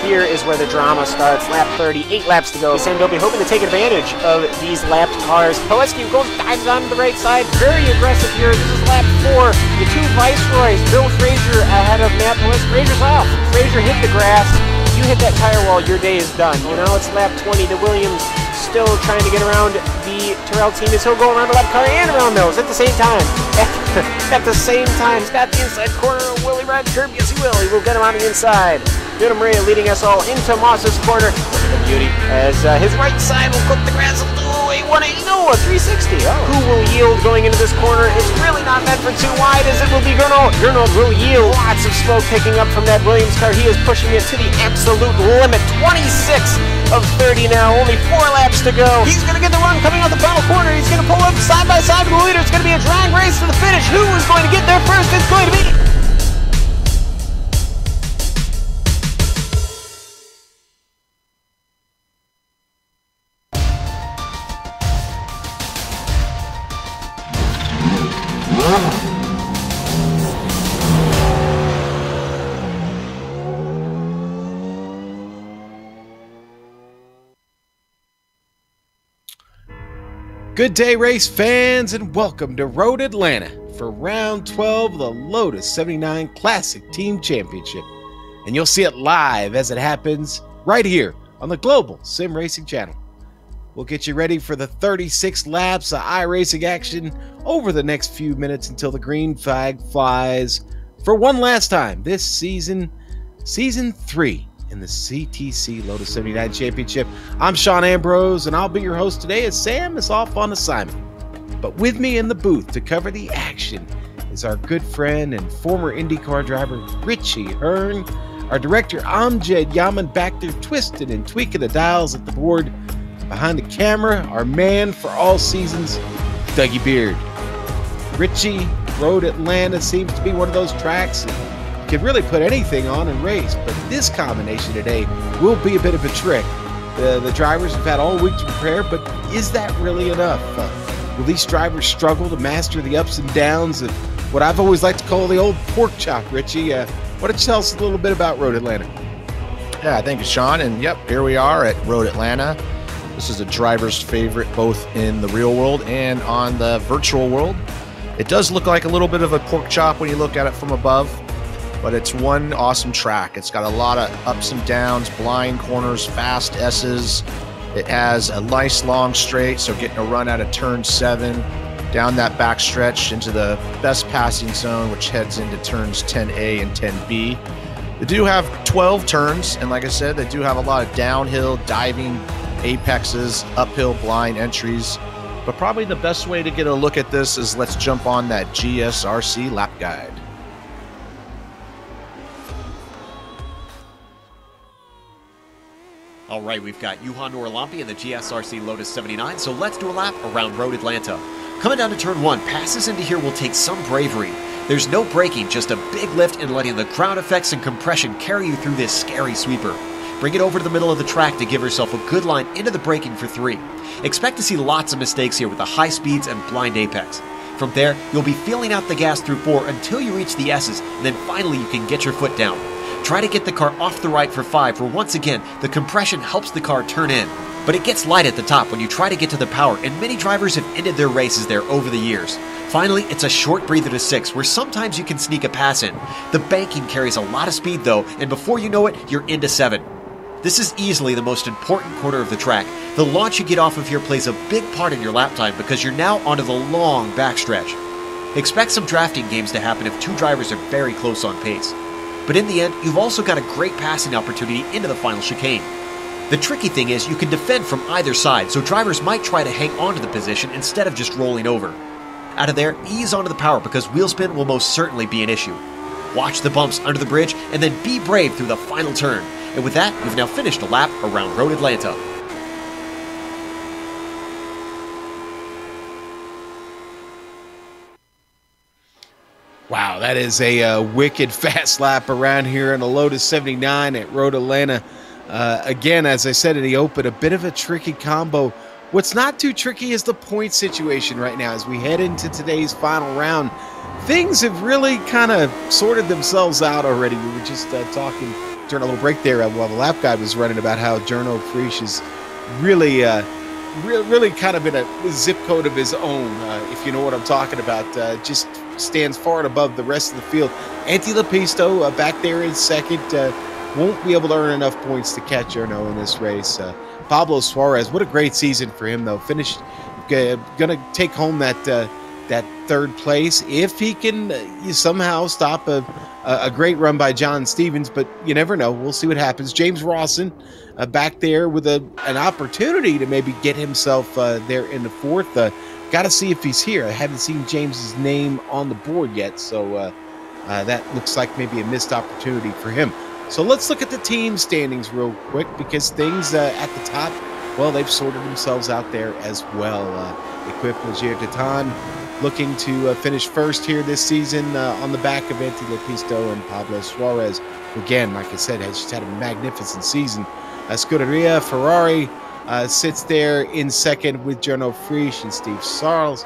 here is where the drama starts. Lap 30, 8 laps to go. Sam Dobie hoping to take advantage of these lapped cars. Pileski goes, dives on the right side. Very aggressive here. This is lap 4. The two Viceroys, Bill Frazier ahead of Matt Pileski. Frazier's off. Frazier hit the grass. You hit that tire wall, your day is done. Well, now it's lap 20. The Williams still trying to get around the Terrell team as he'll go around the left car and around those at the same time. At the same time, he's got the inside corner of Willie Red curb. Yes, he will. He will get him on the inside. Vito Maria leading us all into Moss's corner. Look at the beauty as his right side will cook the grass a little. A 180, no, a 360. Oh. Who will yield going into this corner? It's really not meant for too wide as it will be Gernot. Gernot will yield. Lots of smoke picking up from that Williams car. He is pushing it to the absolute limit. 26 of 30 now. Only 4 laps to go. He's going to get the run coming out the final corner. He's going to pull up side by side with the leader. It's going to be a drag race to the finish. Who is going to get there first? It's going to be... Good day, race fans, and welcome to Road Atlanta for round 12 of the Lotus 79 Classic Team Championship. And you'll see it live as it happens right here on the Global SimRacing Channel. We'll get you ready for the 36 laps of iRacing action over the next few minutes until the green flag flies for one last time this season, Season 3. In the CTC Lotus 79 Championship. I'm Sean Ambrose, and I'll be your host today as Sam is off on assignment. But with me in the booth to cover the action is our good friend and former IndyCar driver, Richie Hearn. Our director, Amjad Yaman, back there twisting and tweaking the dials at the board. Behind the camera, our man for all seasons, Dougie Beard. Richie, Road Atlanta seems to be one of those tracks that can really put anything on and race, but this combination today will be a bit of a trick. The drivers have had all week to prepare, but is that really enough? Will these drivers struggle to master the ups and downs of what I've always liked to call the old pork chop? Richie, why don't you tell us a little bit about Road Atlanta? Yeah, thank you, Sean. And yep, here we are at Road Atlanta. This is a driver's favorite both in the real world and on the virtual world. It does look like a little bit of a pork chop when you look at it from above, but it's one awesome track. It's got a lot of ups and downs, blind corners, fast S's. It has a nice long straight, so getting a run out of turn 7, down that back stretch into the best passing zone, which heads into turns 10A and 10B. They do have 12 turns, and like I said, they do have a lot of downhill, diving, apexes, uphill blind entries. But probably the best way to get a look at this is let's jump on that GSRC lap guide. All right, we've got Juhan Orlampi in the GSRC Lotus 79, so let's do a lap around Road Atlanta. Coming down to turn 1, passes into here will take some bravery. There's no braking, just a big lift and letting the ground effects and compression carry you through this scary sweeper. Bring it over to the middle of the track to give yourself a good line into the braking for 3. Expect to see lots of mistakes here with the high speeds and blind apex. From there, you'll be feeling out the gas through 4 until you reach the S's, and then finally you can get your foot down. Try to get the car off the right for 5, for once again, the compression helps the car turn in. But it gets light at the top when you try to get to the power, and many drivers have ended their races there over the years. Finally, it's a short breather to 6, where sometimes you can sneak a pass in. The banking carries a lot of speed though, and before you know it, you're into 7. This is easily the most important corner of the track. The launch you get off of here plays a big part in your lap time because you're now onto the long backstretch. Expect some drafting games to happen if 2 drivers are very close on pace. But in the end, you've also got a great passing opportunity into the final chicane. The tricky thing is you can defend from either side, so drivers might try to hang on to the position instead of just rolling over. Out of there, ease onto the power because wheel spin will most certainly be an issue. Watch the bumps under the bridge and then be brave through the final turn. And with that, you've now finished a lap around Road Atlanta. Wow, that is a wicked fast lap around here in the Lotus 79 at Road Atlanta. Again, as I said in the open, a bit of a tricky combo. What's not too tricky is the point situation right now as we head into today's final round. Things have really kind of sorted themselves out already. We were just talking during a little break there while the lap guide was running about how Journo Frisch is really, really kind of in a zip code of his own, if you know what I'm talking about. Just stands far and above the rest of the field. Antti Lepisto back there in second. Won't be able to earn enough points to catch Journo in this race. Pablo Suarez, what a great season for him, though. Finished, going to take home that third place if he can somehow stop a great run by John Stevens, but you never know. We'll see what happens. James Rawson back there with an opportunity to maybe get himself there in the fourth. Got to see if he's here. I haven't seen James's name on the board yet, so that looks like maybe a missed opportunity for him. So let's look at the team standings real quick, because things at the top, well, they've sorted themselves out there as well. Equipe Ligier Titan looking to finish first here this season on the back of Antti Lepisto and Pablo Suarez, who, again, like I said, has just had a magnificent season. Scuderia Ferrari sits there in second with Journo Frisch and Steve Sarles.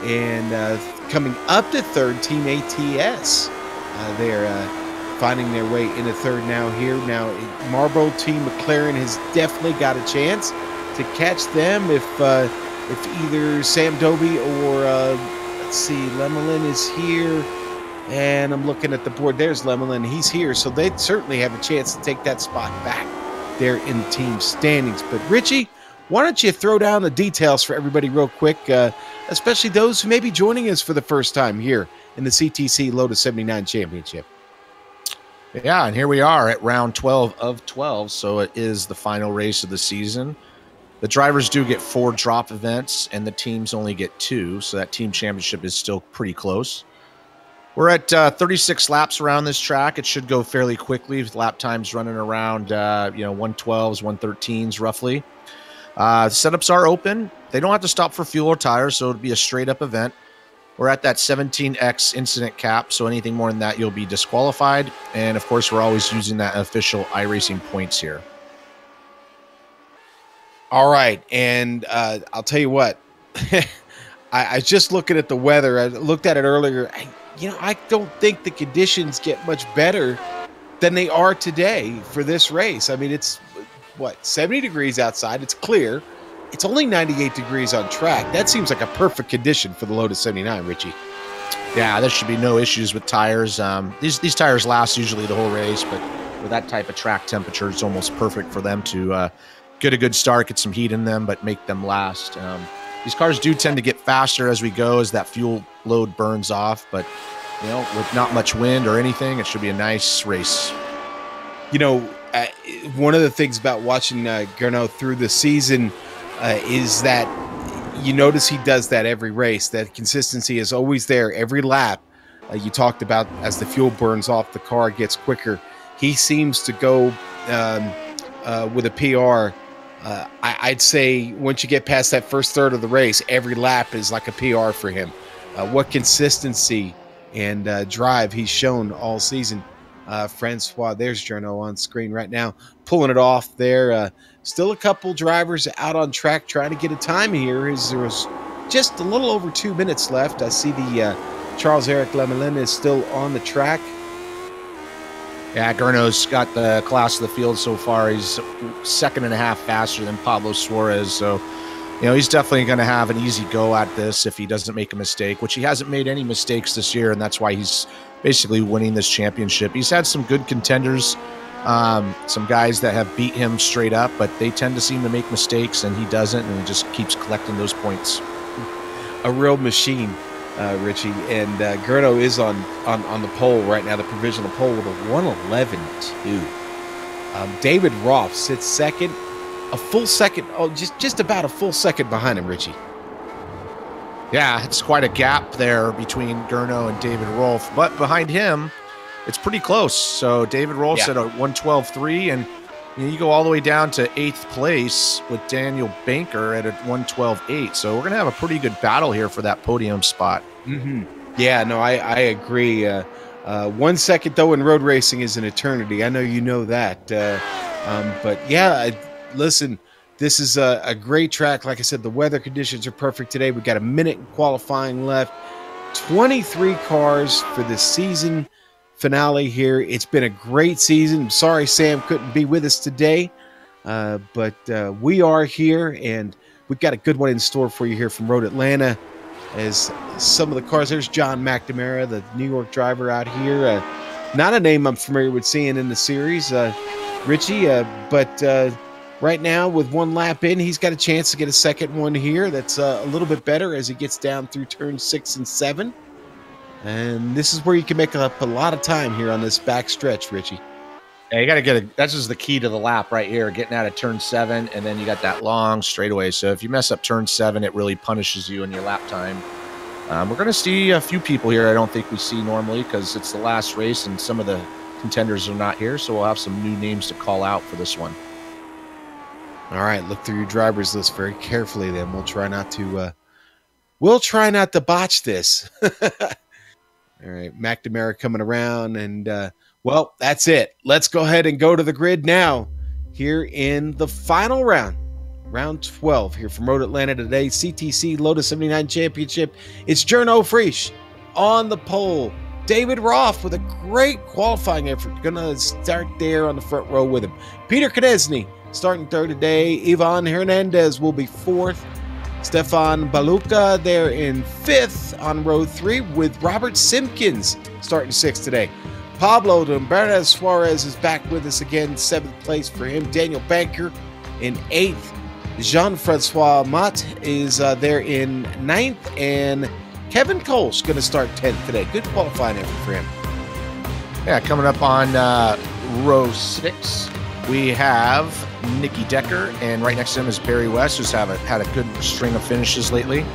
And coming up to third, Team ATS. They're finding their way into third now here. Now, Marlboro Team McLaren has definitely got a chance to catch them if either Sam Doby or, let's see, Lemelin is here. And I'm looking at the board. There's Lemelin. He's here. So they certainly have a chance to take that spot back there in the team standings. But, Richie, why don't you throw down the details for everybody real quick, especially those who may be joining us for the first time here in the CTC Lotus 79 Championship. Yeah, and here we are at round 12 of 12, so it is the final race of the season. The drivers do get 4 drop events, and the teams only get 2, so that team championship is still pretty close. We're at 36 laps around this track. It should go fairly quickly with lap times running around 112s, 113s roughly. Setups are open. They don't have to stop for fuel or tires, so it'll be a straight-up event. We're at that 17x incident cap, so anything more than that, you'll be disqualified. And, of course, we're always using that official iRacing points here. All right, and I'll tell you what. I was just looking at the weather. I looked at it earlier. I don't think the conditions get much better than they are today for this race. I mean, it's, 70 degrees outside. It's clear. It's only 98 degrees on track. That seems like a perfect condition for the Lotus 79, Richie. Yeah, there should be no issues with tires. These tires last usually the whole race, but with that type of track temperature, it's almost perfect for them to get a good start, get some heat in them, but make them last. These cars do tend to get faster as we go, as that fuel load burns off, but with not much wind or anything, it should be a nice race. One of the things about watching Journo through the season is that you notice he does that every race. That consistency is always there every lap. You talked about as the fuel burns off, the car gets quicker. He seems to go with a PR. I'd say once you get past that first third of the race, every lap is like a PR for him. What consistency and drive he's shown all season. Francois, there's Journo on screen right now, pulling it off there. Still a couple drivers out on track trying to get a time here. There was just a little over 2 minutes left. I see the Charles-Eric Lemelin is still on the track. Yeah, Journo's got the class of the field so far. He's 2.5 faster than Pablo Suarez, so he's definitely going to have an easy go at this if he doesn't make a mistake, which he hasn't made any mistakes this year, and that's why he's basically winning this championship. He's had some good contenders, some guys that have beat him straight up, but they tend to seem to make mistakes, and he doesn't, and he just keeps collecting those points. A real machine, Richie, and Journo is on the pole right now, the provisional pole with a 1:11.2. David Roth sits second, a full second, just about a full second behind him, Richie. Yeah, it's quite a gap there between Journo and David Rolfe, but behind him, it's pretty close. So David Rolfe's at a 1:12.3, and you go all the way down to 8th place with Daniel Banker at a 1:12.8. So we're going to have a pretty good battle here for that podium spot. Mm-hmm. Yeah, no, I agree. 1 second, though, in road racing is an eternity. I know you know that. But, yeah, listen, this is a great track. Like I said, the weather conditions are perfect today. We've got a minute in qualifying left. 23 cars for the season. finale here. It's been a great season. I'm sorry Sam couldn't be with us today, but we are here, and we've got a good one in store for you here from Road Atlanta. As some of the cars, there's John McNamara, the New York driver out here. Not a name I'm familiar with seeing in the series, Richie, but right now with one lap in, he's got a chance to get a second one here. That's a little bit better as he gets down through turns 6 and 7. And this is where you can make up a lot of time here on this back stretch, Richie. Yeah, you got to get that's just the key to the lap right here, getting out of turn 7, and then you got that long straightaway. So if you mess up turn 7, it really punishes you in your lap time. We're going to see a few people here I don't think we see normally because it's the last race and some of the contenders are not here. So we'll have some new names to call out for this one. All right, look through your driver's list very carefully. Then we'll try not to botch this. All right, McNamara coming around, and well, that's it. Let's go ahead and go to the grid now here in the final round. Round 12 here from Road Atlanta today. CTC Lotus 79 Championship. It's Jarno Frisch on the pole. David Roth with a great qualifying effort. Gonna start there on the front row with him. Peter Konechny starting third today. Ivan Hernandez will be fourth. Stefan Baluka there in fifth on row 3 with Robert Simpkins starting sixth today. Pablo Dumbernes Suarez is back with us again, 7th place for him. Daniel Banker in 8th. Jean-Francois Mott is there in 9th, and Kevin Cole's going to start 10th today. Good qualifying effort for him. Yeah, coming up on row 6, we have Nicky Decker, and right next to him is Barry West, who's had a good string of finishes lately.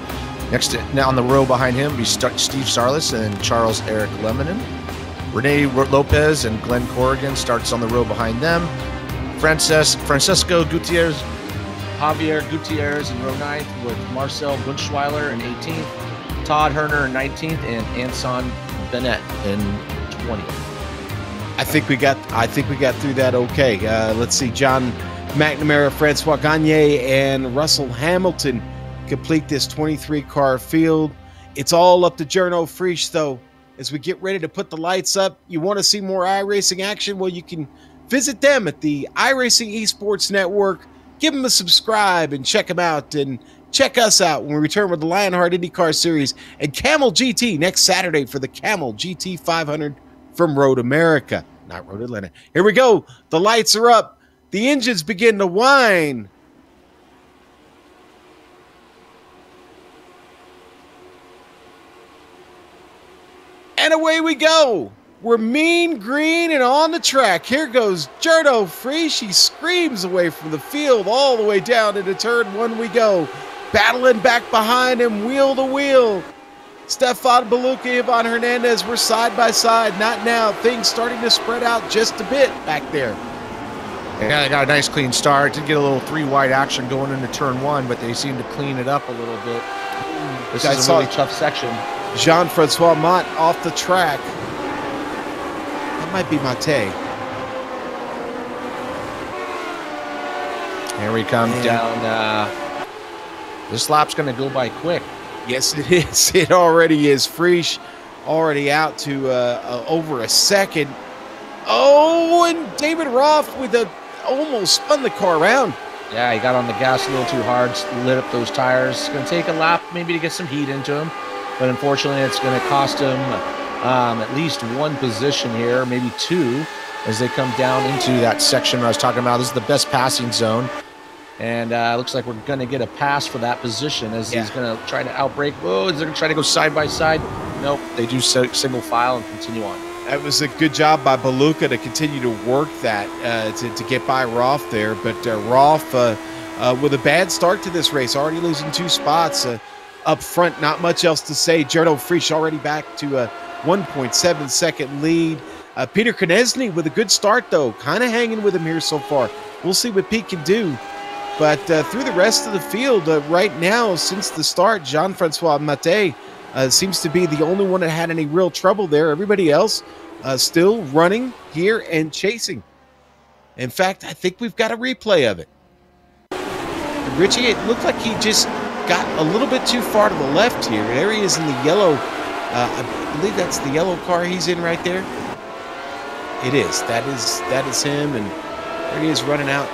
Now on the row behind him, we start Steve Sarlis and Charles Eric Lemonin. Rene Lopez and Glenn Corrigan starts on the row behind them. Francesco Gutierrez, Javier Gutierrez in row 9th with Marcel Bunschweiler in 18th, Todd Herner in 19th, and Anson Bennett in 20th. I think we got through that okay. Let's see, John McNamara, Francois Gagne, and Russell Hamilton complete this 23-car field. It's all up to Jarno Frisch, though. As we get ready to put the lights up, you want to see more iRacing action? Well, you can visit them at the iRacing Esports Network. Give them a subscribe and check them out. And check us out when we return with the Lionheart IndyCar Series and Camel GT next Saturday for the Camel GT 500 from Road America, not Road Atlanta. Here we go. The lights are up. The engines begin to whine. And away we go. We're mean green and on the track. Here goes Jarno Frisch. He screams away from the field all the way down into turn 1 we go. Battling back behind him, wheel to wheel. Stefan Baluka, Ivan Hernandez, we're side by side. Not now. Things starting to spread out just a bit back there. Yeah, they got a nice clean start. Did get a little 3-wide action going into turn 1, but they seem to clean it up a little bit. This is a really tough section. Jean-Francois Mott off the track. That might be Mate. Here we come down. This lap's going to go by quick. Yes, it is. It already is. Frisch already out to over a second. Oh, and David Roth with almost spun the car around. Yeah, he got on the gas a little too hard, lit up those tires. It's going to take a lap maybe to get some heat into him. But unfortunately, it's going to cost him at least 1 position here, maybe 2, as they come down into that section I was talking about. This is the best passing zone. And looks like we're going to get a pass for that position as he's going to try to outbrake. Oh, is they going to try to go side by side? Nope, they do single file and continue on. That was a good job by Baluka to continue to work that to get by Roth there. But Roth with a bad start to this race, already losing 2 spots. Up front, not much else to say. Jarno Frisch already back to a 1.7 second lead. Peter Konechny with a good start, though. Kind of hanging with him here so far. We'll see what Pete can do. But through the rest of the field, right now, since the start, Jean-Francois Mate seems to be the only one that had any real trouble there. Everybody else still running here and chasing. In fact, I think we've got a replay of it. Richie, it looked like he just got a little bit too far to the left here. There he is in the yellow. I believe that's the yellow car he's in right there. It is. That is him, and there he is running out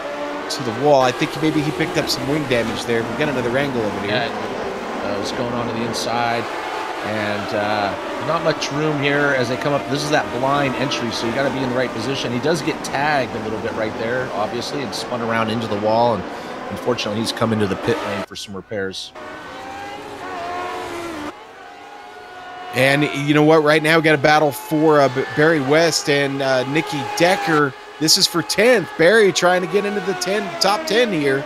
to the wall. I think maybe he picked up some wing damage there. We got another angle of it here. Yeah, what's going on to the inside, and not much room here as they come up. This is that blind entry, so you got to be in the right position. He does get tagged a little bit right there, obviously, and spun around into the wall, and unfortunately, he's come into the pit lane for some repairs. And you know what? Right now, we got a battle for Barry West and Nicky Decker. This is for 10th. Barry trying to get into the top 10 here.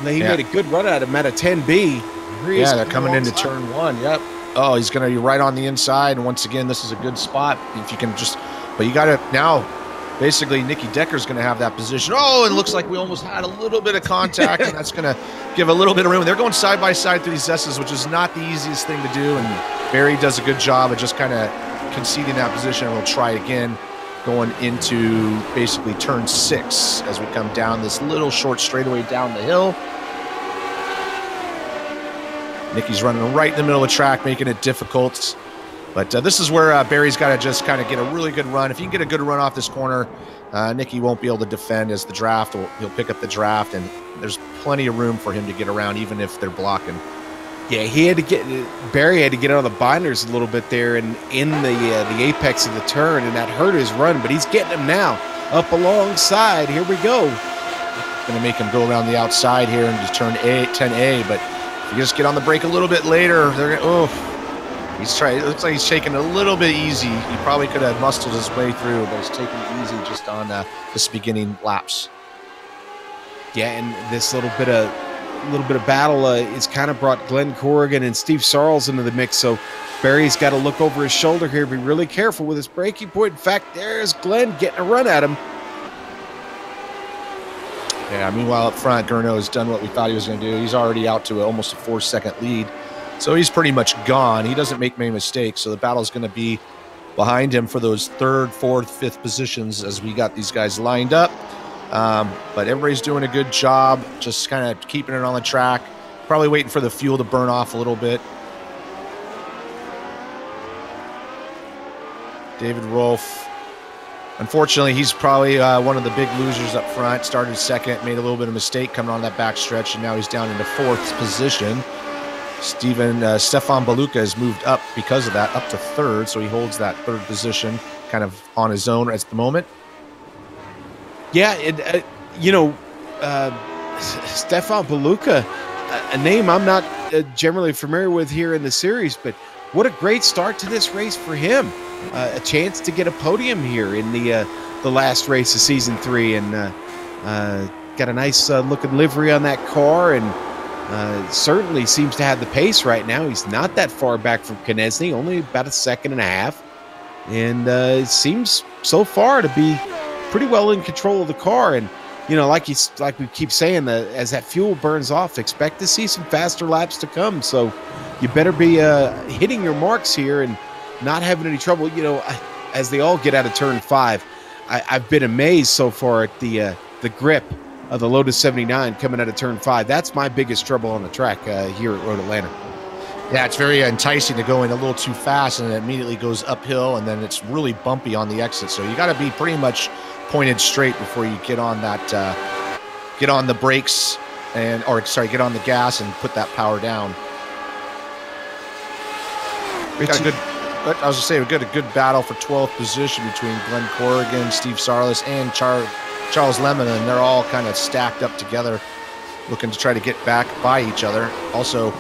He made a good run at him at a 10B. Yeah, they're coming into turn 1. Yep. Oh, he's going to be right on the inside. And once again, this is a good spot. If you can just, but you got to now, basically, Nicky Decker's going to have that position. Oh, it looks like we almost had a little bit of contact, and that's going to give a little bit of room. They're going side by side through these S's, which is not the easiest thing to do. And Barry does a good job of just kind of conceding that position. And we'll try again going into basically turn 6 as we come down this little short straightaway down the hill. Nicky's running right in the middle of the track, making it difficult. But this is where Barry's got to just kind of get a really good run. If he can get a good run off this corner, Nicky won't be able to defend as the draft. He'll pick up the draft, and there's plenty of room for him to get around, even if they're blocking. Yeah, Barry had to get on the binders a little bit there and in the apex of the turn, and that hurt his run. But he's getting him now up alongside. Here we go. Going to make him go around the outside here and just turn 10A. But if you just get on the brake a little bit later, they're going to. He's trying. It looks like he's taking it a little bit easy. He probably could have muscled his way through, but he's taking it easy just on this beginning laps. Yeah, and this little bit of battle is kind of brought Glenn Corrigan and Steve Sarles into the mix. So Barry's got to look over his shoulder here, be really careful with his braking point. In fact, there's Glenn getting a run at him. Yeah. Meanwhile, up front, Gurno has done what we thought he was going to do. He's already out to almost a 4-second lead. So he's pretty much gone. He doesn't make many mistakes. So the battle's going to be behind him for those 3rd, 4th, 5th positions as we got these guys lined up. But everybody's doing a good job, just kind of keeping it on the track. Probably waiting for the fuel to burn off a little bit. David Rolfe. Unfortunately, he's probably one of the big losers up front. Started 2nd, made a little bit of mistake coming on that back stretch, and now he's down into 4th position. Stefan Baluka has moved up because of that, up to 3rd, so he holds that 3rd position kind of on his own at the moment. Yeah, Stefan Baluka, a name I'm not generally familiar with here in the series, but what a great start to this race for him. A chance to get a podium here in the last race of Season 3, and got a nice looking livery on that car, and certainly seems to have the pace right now. He's not that far back from Konechny, only about 1.5 seconds, and it seems so far to be pretty well in control of the car. And like we keep saying, as that fuel burns off, expect to see some faster laps to come. So you better be hitting your marks here and not having any trouble. As they all get out of turn 5, I've been amazed so far at the grip of the Lotus 79 coming out of turn 5. That's my biggest trouble on the track here at Road Atlanta. Yeah, it's very enticing to go in a little too fast, and it immediately goes uphill, and then it's really bumpy on the exit. So you got to be pretty much pointed straight before you get on that, get on the brakes, get on the gas and put that power down. We got we got a good battle for 12th position between Glenn Corrigan, Steve Sarles, and Charles Lemon, and they're all kind of stacked up together, looking to try to get back by each other. Also,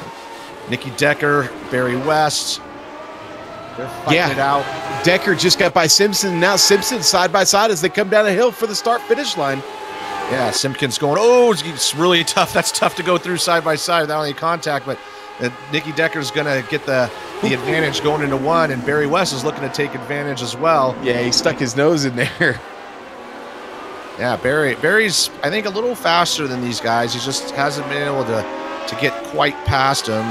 Nicky Decker, Barry West, they're fighting it out. Decker just got by Simpson, and now Simpson side by side as they come down the hill for the start-finish line. Yeah, Simpkins going, it's really tough. That's tough to go through side by side without any contact, but Nicky Decker's going to get the advantage going into 1, and Barry West is looking to take advantage as well. Yeah, he stuck his nose in there. Yeah, Barry's, I think, a little faster than these guys. He just hasn't been able to get quite past him.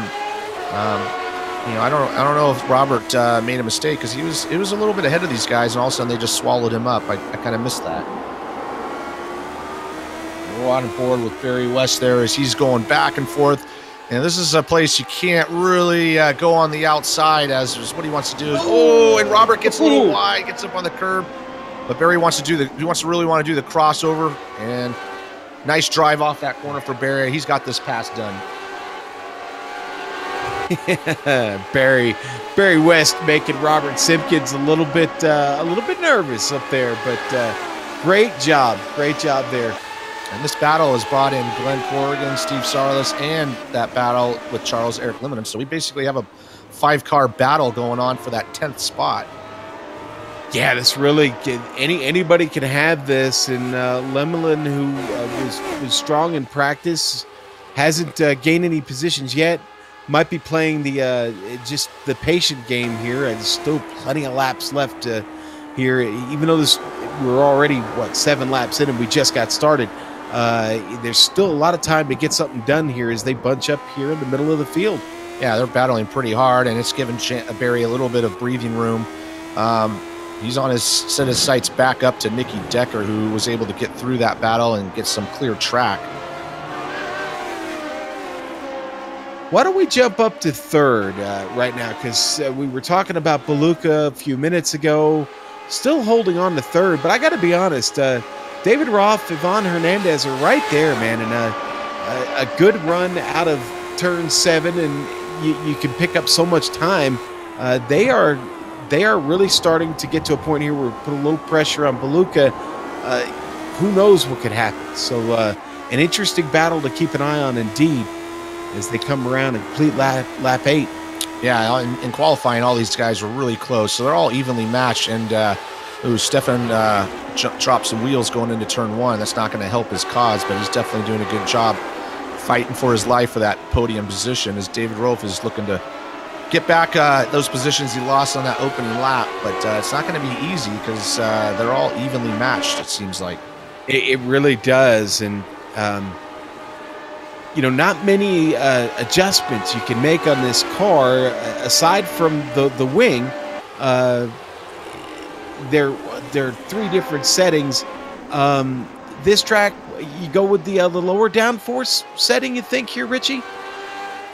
I don't know if Robert made a mistake, because he was a little bit ahead of these guys, and all of a sudden they just swallowed him up. I kind of missed that. We're on board with Barry West there as he's going back and forth. And this is a place you can't really go on the outside, as what he wants to do is, oh, and Robert gets a little wide, gets up on the curb. But Barry wants to do the really want to do the crossover, and nice drive off that corner for Barry. He's got this pass done. Barry West making Robert Simpkins a little bit nervous up there, but great job there. And this battle has brought in Glenn Corrigan, Steve Sarlis, and that battle with Charles Eric Liminem. So we basically have a 5-car battle going on for that 10th spot. Yeah, this really anybody can have this, and Lemelin, who was strong in practice, hasn't gained any positions yet. Might be playing the just the patient game here. There's still plenty of laps left here, even though we're already 7 laps in and we just got started. There's still a lot of time to get something done here as they bunch up here in the middle of the field. Yeah, they're battling pretty hard, and it's given Barry a little bit of breathing room. He's on set his sights back up to Nicky Decker, who was able to get through that battle and get some clear track. Why don't we jump up to third right now? Because we were talking about Beluca a few minutes ago, still holding on to third. But I got to be honest, David Roth, Ivan Hernandez are right there, man. And a good run out of turn 7, and you can pick up so much time. They are really starting to get to a point here where we put a little pressure on Beluca. Who knows what could happen? So an interesting battle to keep an eye on indeed, as they come around and complete lap 8. Yeah, in qualifying, all these guys were really close, so they're all evenly matched. And Stefan dropped some wheels going into turn 1. That's not going to help his cause, but he's definitely doing a good job fighting for his life for that podium position, as David Rolfe is looking to get back those positions he lost on that opening lap. But it's not going to be easy, because they're all evenly matched, it seems like. It really does, and not many adjustments you can make on this car aside from the wing. There are 3 different settings. This track, you go with the lower downforce setting, you think here, Richie?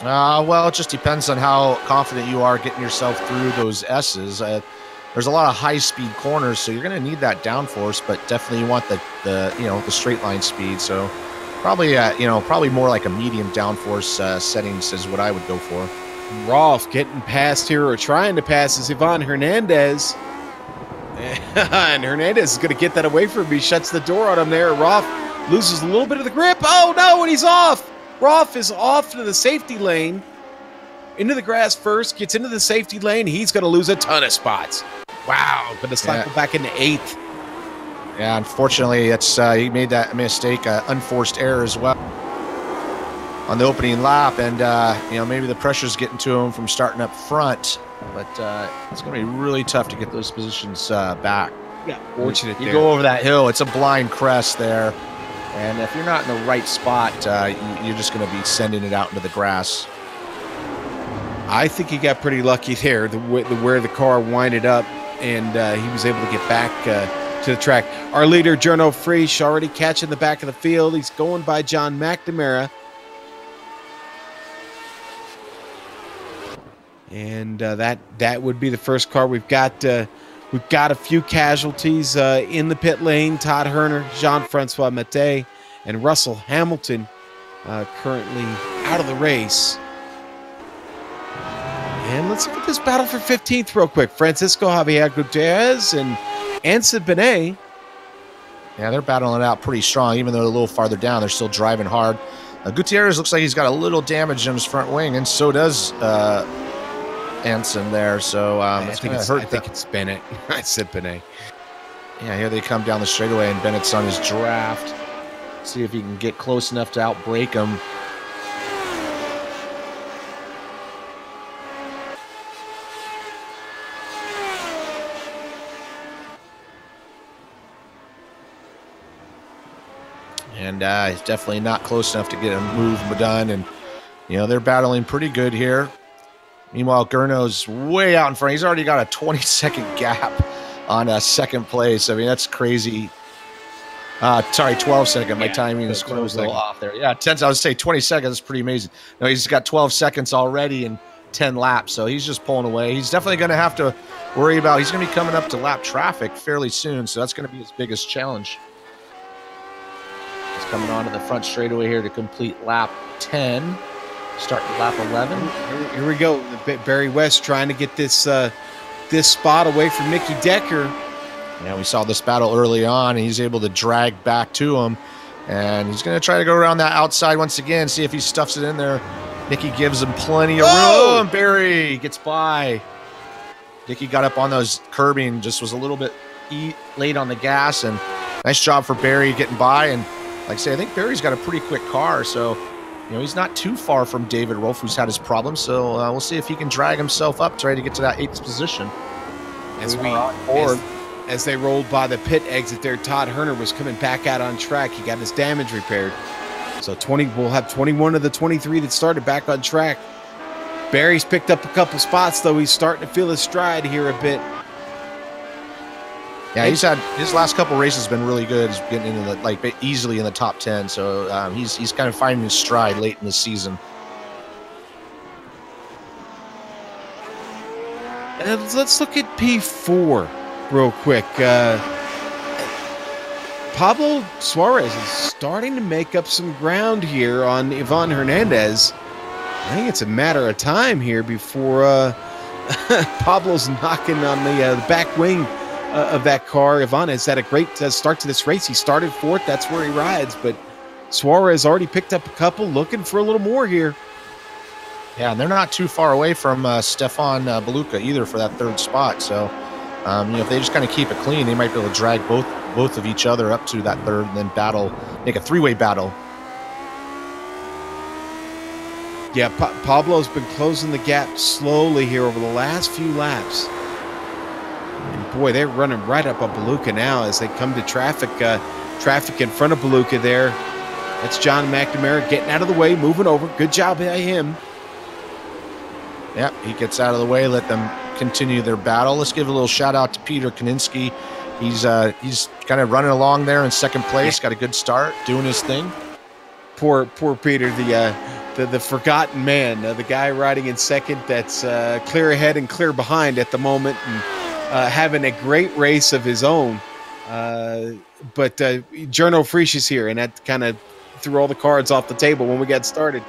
Well, it just depends on how confident you are getting yourself through those S's. There's a lot of high-speed corners, so you're going to need that downforce, but definitely you want the straight line speed. So probably more like a medium downforce settings is what I would go for. Rolfe getting past here, or trying to pass, is Ivan Hernandez. And Hernandez is going to get that away from him. He shuts the door on him there. Rolfe loses a little bit of the grip. Oh, no, and he's off. Rolfe is off to the safety lane. Into the grass first, gets into the safety lane. He's going to lose a ton of spots. Wow, going to slap him back into 8th. Yeah, unfortunately, he made that mistake, unforced error as well on the opening lap, and maybe the pressure's getting to him from starting up front, but it's going to be really tough to get those positions back. Yeah, fortunate. You go over that hill; it's a blind crest there, and if you're not in the right spot, you're just going to be sending it out into the grass. I think he got pretty lucky there, where the car winded up, and he was able to get back to the track. Our leader, Journo Frisch, already catching the back of the field. He's going by John McNamara. And that would be the first car. We've got a few casualties in the pit lane. Todd Herner, Jean-Francois Matte, and Russell Hamilton currently out of the race. And let's look at this battle for 15th real quick. Francisco Javier Gutierrez and Anson Benet. Yeah, they're battling it out pretty strong. Even though they're a little farther down, they're still driving hard. Gutierrez looks like he's got a little damage on his front wing, and so does Anson there. So it's going to hurt. I think it's Bennett. I said Benet. Yeah, here they come down the straightaway, and Bennett's on his draft. See if he can get close enough to outbrake him. And he's definitely not close enough to get a move done. And, they're battling pretty good here. Meanwhile, Gurno's way out in front. He's already got a 20-second gap on second place. I mean, that's crazy. Sorry, 12 seconds. My timing is 12 a little off there. Yeah, 10. I would say 20 seconds is pretty amazing. No, he's got 12 seconds already in 10 laps, so he's just pulling away. He's definitely going to have to worry about. He's going to be coming up to lap traffic fairly soon, so that's going to be his biggest challenge. He's coming onto the front straightaway here to complete lap 10. Starting lap 11. Here we go. Barry West trying to get this this spot away from Nicky Decker. Yeah, we saw this battle early on, and he's able to drag back to him. And he's going to try to go around that outside once again, see if he stuffs it in there. Nicky gives him plenty of room. Barry gets by. Nicky got up on those curbing, just was a little bit late on the gas, and nice job for Barry getting by. And like I say, I think Barry's got a pretty quick car, so you know he's not too far from David Rolfe, who's had his problems. So we'll see if he can drag himself up, try to get to that 8th position. As they rolled by the pit exit there, Todd Herner was coming back out on track. He got his damage repaired. So we'll have 21 of the 23 that started back on track. Barry's picked up a couple spots, though. He's starting to feel his stride here a bit. Yeah, he's had his last couple races been really good. He's getting into the easily in the top 10. So he's kind of finding his stride late in the season. Let's look at P4 real quick. Pablo Suarez is starting to make up some ground here on Ivan Hernandez. I think it's a matter of time here before Pablo's knocking on the back wing of that car. Ivan has had a great start to this race. He started 4th. That's where he rides. But Suarez already picked up a couple, looking for a little more here. Yeah, and they're not too far away from Stefan Beluca either for that 3rd spot. So, you know, if they just kind of keep it clean, they might be able to drag both of each other up to that 3rd and then make a 3-way battle. Yeah, Pablo's been closing the gap slowly here over the last few laps. And boy, they're running right up on Beluca now as they come to traffic. Traffic in front of Beluca there. That's John McNamara getting out of the way, moving over. Good job by him. Yep, he gets out of the way, let them continue their battle. Let's give a little shout out to Peter Kaninsky. He's kind of running along there in 2nd place, got a good start, doing his thing. Poor Peter, the forgotten man, the guy riding in 2nd that's clear ahead and clear behind at the moment, and having a great race of his own. But Journo Frisch is here, and that kind of threw all the cards off the table when we got started.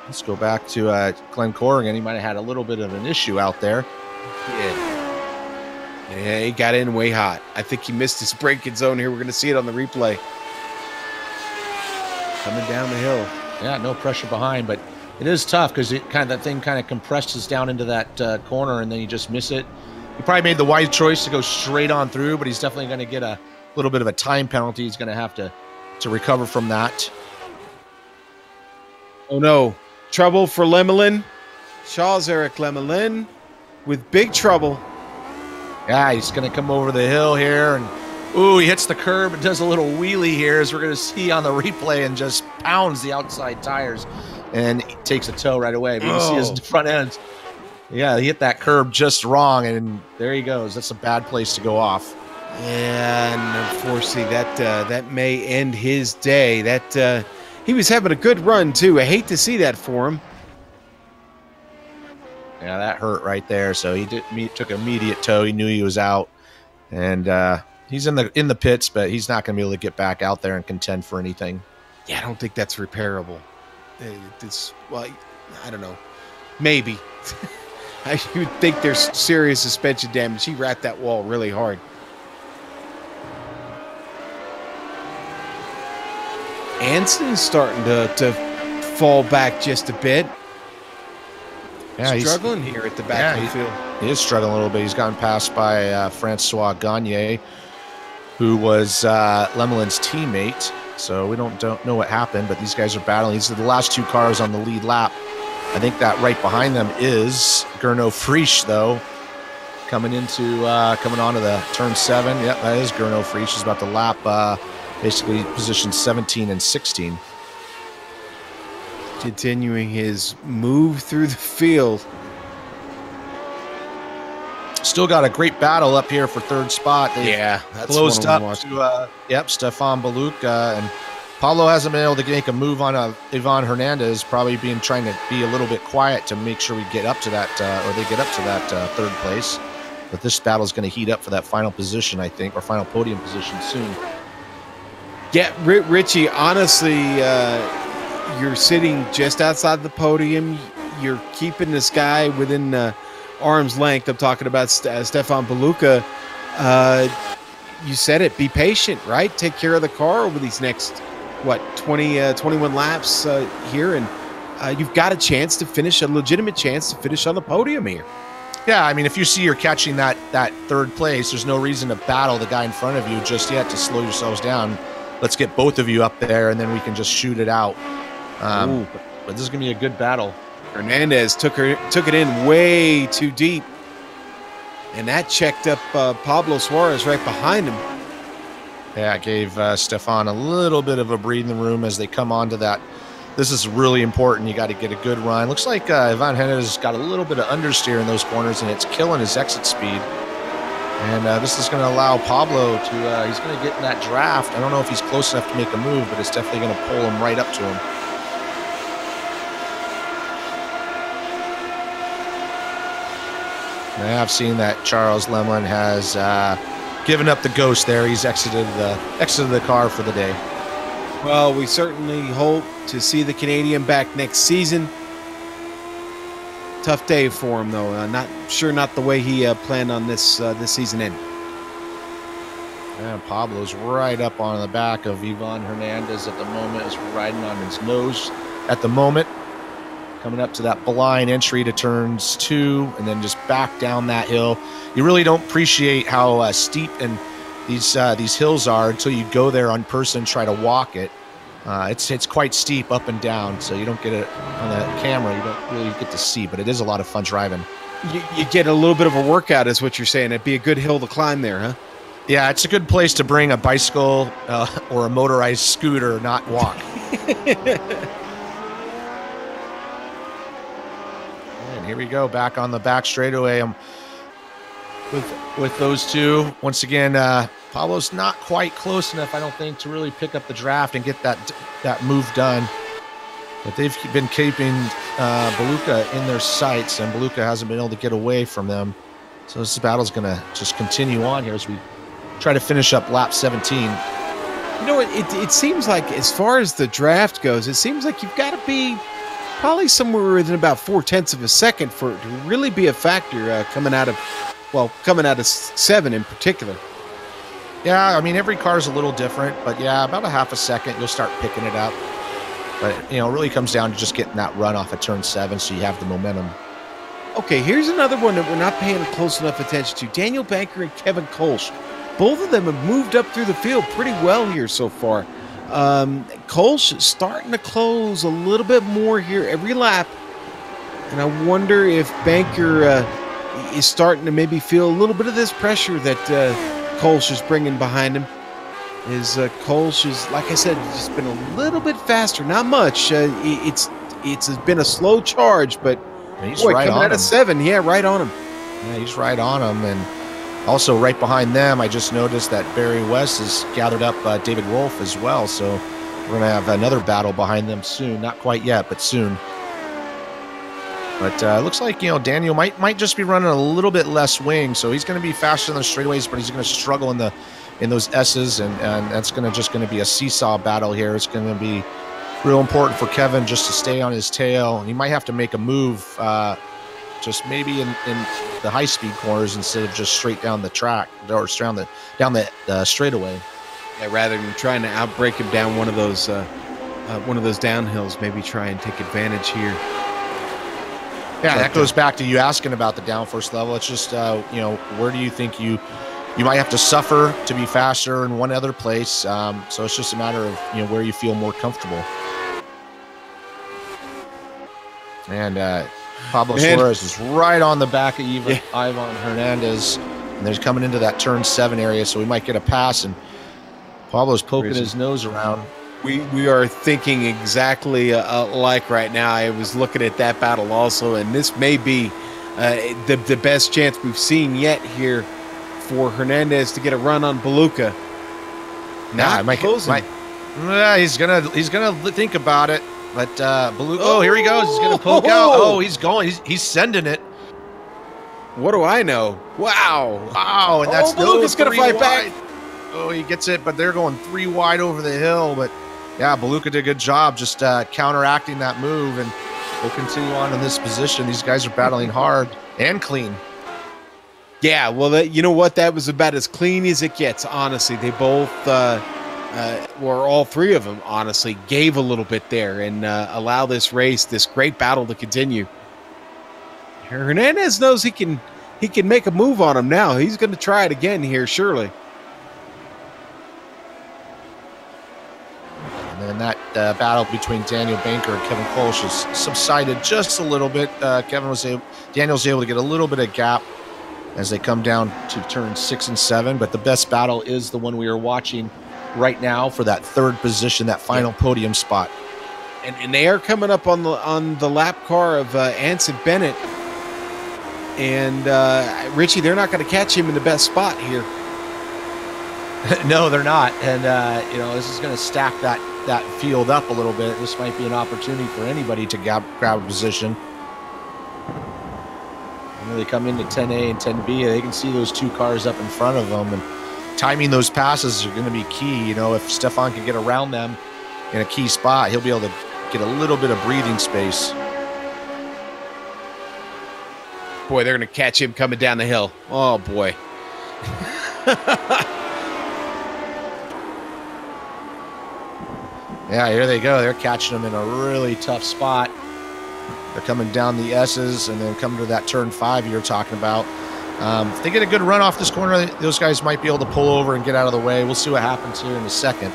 Let's go back to Glenn Corrigan. He might have had a little bit of an issue out there. Yeah, he got in way hot. I think he missed his braking zone here. We're going to see it on the replay. Coming down the hill. Yeah, no pressure behind, but it is tough because that thing kind of compresses down into that corner, and then you just miss it. He probably made the wise choice to go straight on through, but he's definitely going to get a little bit of a time penalty. He's going to have to recover from that. Oh no. Trouble for Lemelin. Charles Eric Lemelin with big trouble. Yeah, he's going to come over the hill here, and ooh, he hits the curb and does a little wheelie here, as we're going to see on the replay, and just pounds the outside tires, and he takes a tow right away. But you can see his front end. Yeah, he hit that curb just wrong, and there he goes. That's a bad place to go off. Yeah, and unfortunately, that may end his day. He was having a good run, too. I hate to see that for him. Yeah, that hurt right there. So he took immediate tow. He knew he was out. And he's in the pits, but he's not going to be able to get back out there and contend for anything. Yeah, I don't think that's repairable. Well, I don't know. Maybe. I would think there's serious suspension damage. He wrapped that wall really hard. Anson's starting to fall back just a bit. Yeah, he's struggling here at the back of the field. He is struggling a little bit. He's gotten passed by Francois Gagne, who was Lemelin's teammate. So we don't know what happened, but these guys are battling. These are the last 2 cars on the lead lap. I think that right behind them is Gernot Frisch, though, coming onto the turn 7. Yep, that is Gernot Frisch. He's about to lap basically position 17 and 16. Continuing his move through the field. Still got a great battle up here for third spot. They Yeah, that's closed one up to Stefan Beluca, and Pablo hasn't been able to make a move on Ivan Hernandez, probably trying to be a little bit quiet to make sure we get up to that, or they get up to that third place. But this battle is going to heat up for that final position, I think, or final podium position soon. Yeah, Richie, honestly, you're sitting just outside the podium. You're keeping this guy within arm's length. I'm talking about Stefan Beluca. You said it. Be patient, right? Take care of the car over these next, 21 laps here, and you've got a legitimate chance to finish on the podium here. Yeah, I mean, if you see you're catching that third place, there's no reason to battle the guy in front of you just yet to slow yourselves down. Let's get both of you up there, and then we can just shoot it out. But this is going to be a good battle. Hernandez took it in way too deep, and that checked up Pablo Suarez right behind him. Yeah, it gave Stefan a little bit of a breathing room as they come onto that. This is really important. You got to get a good run. Looks like Ivan Hernandez has got a little bit of understeer in those corners, and it's killing his exit speed. And this is going to allow Pablo to, he's going to get in that draft. I don't know if he's close enough to make a move, but it's definitely going to pull him right up to him. And I've seen that Charles Lemlin has given up the ghost there. He's exited the car for the day. Well, we certainly hope to see the Canadian back next season. Tough day for him, though. Not the way he planned on this season end. And Pablo's right up on the back of Ivan Hernandez at the moment. Is riding on his nose at the moment. Coming up to that blind entry to turns 2, and then just back down that hill. You really don't appreciate how steep and these hills are until you go there on person, try to walk it. It's quite steep up and down, so you don't get it on the camera. You don't really get to see, but it is a lot of fun driving. You get a little bit of a workout, is what you're saying. It'd be a good hill to climb there, huh? Yeah, it's a good place to bring a bicycle or a motorized scooter, not walk. And here we go, back on the back straightaway. With those two. Once again, Pablo's not quite close enough, I don't think, to really pick up the draft and get that move done. But they've been keeping Beluca in their sights, and Beluca hasn't been able to get away from them. So this battle's going to just continue on here as we try to finish up lap 17. You know, it seems like, as far as the draft goes, it seems like you've got to be probably somewhere within about 0.4 of a second for it to really be a factor coming out of 7 in particular. Yeah, I mean, every car is a little different, but yeah, about 0.5 seconds, you'll start picking it up. But, it really comes down to just getting that run off of turn 7 so you have the momentum. Okay, here's another one that we're not paying close enough attention to. Daniel Banker and Kevin Kolsch. Both of them have moved up through the field pretty well here so far. Kolsch is starting to close a little bit more here every lap. And I wonder if Banker is starting to maybe feel a little bit of this pressure that Kolsch is bringing behind him. Kolsch is, like I said, just been a little bit faster, not much. It's been a slow charge, but he's right coming on out of him. 7, yeah, right on him. Yeah, he's right on him. And also right behind them, I just noticed that Barry West has gathered up David Wolf as well. So we're going to have another battle behind them soon. Not quite yet, but soon. But it looks like, Daniel might just be running a little bit less wing, so he's going to be faster than the straightaways, but he's going to struggle in those S's, and that's just going to be a seesaw battle here. It's going to be real important for Kevin just to stay on his tail. He might have to make a move, just maybe in the high-speed corners instead of just straight down the track or down the straightaway. Yeah, rather than trying to outbrake him down one of those downhills, maybe try and take advantage here. Yeah, that goes back to you asking about the downforce level. It's just, where do you think you might have to suffer to be faster in one other place? So it's just a matter of, where you feel more comfortable. And Pablo Suarez is right on the back of Ivan Hernandez. And they're coming into that turn 7 area, so we might get a pass. And Pablo's poking his nose around. We are thinking exactly alike right now. I was looking at that battle also, and this may be the best chance we've seen yet here for Hernandez to get a run on Beluca. Not closing. He's gonna think about it. But Beluca, oh, here he goes. He's gonna poke out. Oh, he's going. He's sending it. What do I know? Wow. Wow, and that's Beluca's gonna fight back. Oh, he gets it, but they're going 3 wide over the hill. But yeah, Beluca did a good job just counteracting that move, and we'll continue on in this position. These guys are battling hard and clean. Yeah, well, you know what? That was about as clean as it gets, honestly. They both, or all 3 of them, honestly, gave a little bit there and allow this race, this great battle to continue. Hernandez knows he can make a move on him now. He's going to try it again here, surely. And then that battle between Daniel Banker and Kevin Kolsch has subsided just a little bit. Daniel was able to get a little bit of gap as they come down to turn 6 and 7. But the best battle is the one we are watching right now for that 3rd position, that final podium spot. And they are coming up on the lap car of Anson Bennett. And Richie, they're not going to catch him in the best spot here. No, they're not. And this is going to stack that field up a little bit. This might be an opportunity for anybody to grab a position. They come into 10A and 10B, they can see those 2 cars up in front of them, and timing those passes are going to be key. If Stefan can get around them in a key spot, he'll be able to get a little bit of breathing space. Boy, they're going to catch him coming down the hill. Oh, boy. Yeah, here they go. They're catching him in a really tough spot. They're coming down the S's and then coming to that turn 5 you're talking about. If they get a good run off this corner, those guys might be able to pull over and get out of the way. We'll see what happens here in a second.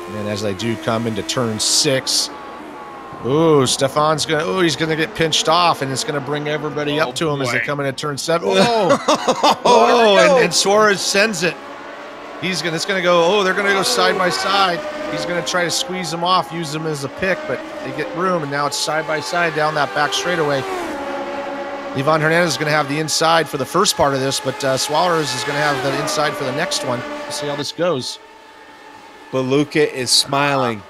And then as they do come into turn 6, ooh, Stefan's he's gonna get pinched off, and it's gonna bring everybody up to him as they come into turn 7. And Suarez sends it. It's gonna go. They're gonna go side by side. He's gonna try to squeeze them off, use them as a pick, but they get room, and now it's side by side down that back straightaway. Ivan Hernandez is gonna have the inside for the first part of this, but Suarez is gonna have the inside for the next one. We'll see how this goes. Beluca is smiling.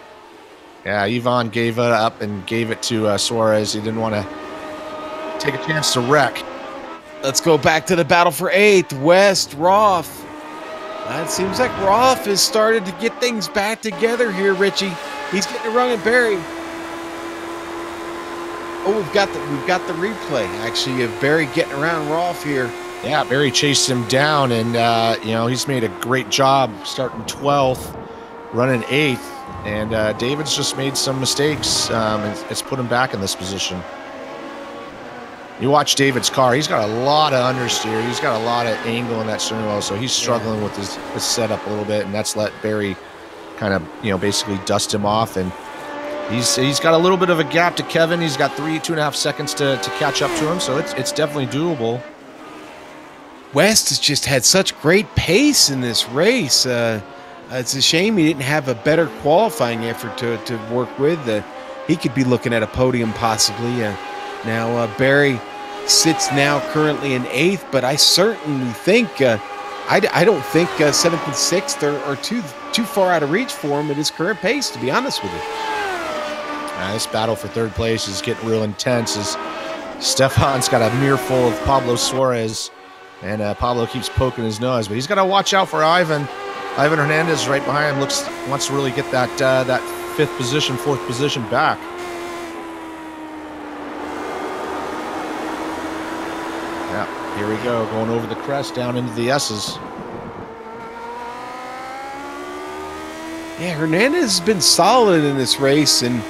Yeah, Ivan gave it up and gave it to Suarez. He didn't want to take a chance to wreck. Let's go back to the battle for 8th. West, Roth. It seems like Roth has started to get things back together here, Richie. He's getting a run at Barry. Oh, we've got the replay, actually, of Barry getting around Roth here. Yeah, Barry chased him down, and he's made a great job starting 12th, running 8th. And David's just made some mistakes. It's put him back in this position. You watch David's car. He's got a lot of understeer. He's got a lot of angle in that steering wheel, so he's struggling with his setup a little bit, and that's let Barry kind of, basically dust him off. And he's got a little bit of a gap to Kevin. He's got 2.5 seconds to catch up to him, so it's definitely doable. West has just had such great pace in this race. It's a shame he didn't have a better qualifying effort to work with. He could be looking at a podium possibly. Now Barry sits now currently in 8th, but I certainly think I don't think 7th and 6th are too far out of reach for him at his current pace, to be honest with you. This battle for 3rd place is getting real intense as Stefan's got a mirror full of Pablo Suarez, and Pablo keeps poking his nose, but he's got to watch out for Ivan. Ivan Hernandez right behind him wants to really get that 5th position, 4th position back. Yeah, here we go, going over the crest down into the S's. Yeah, Hernandez has been solid in this race, and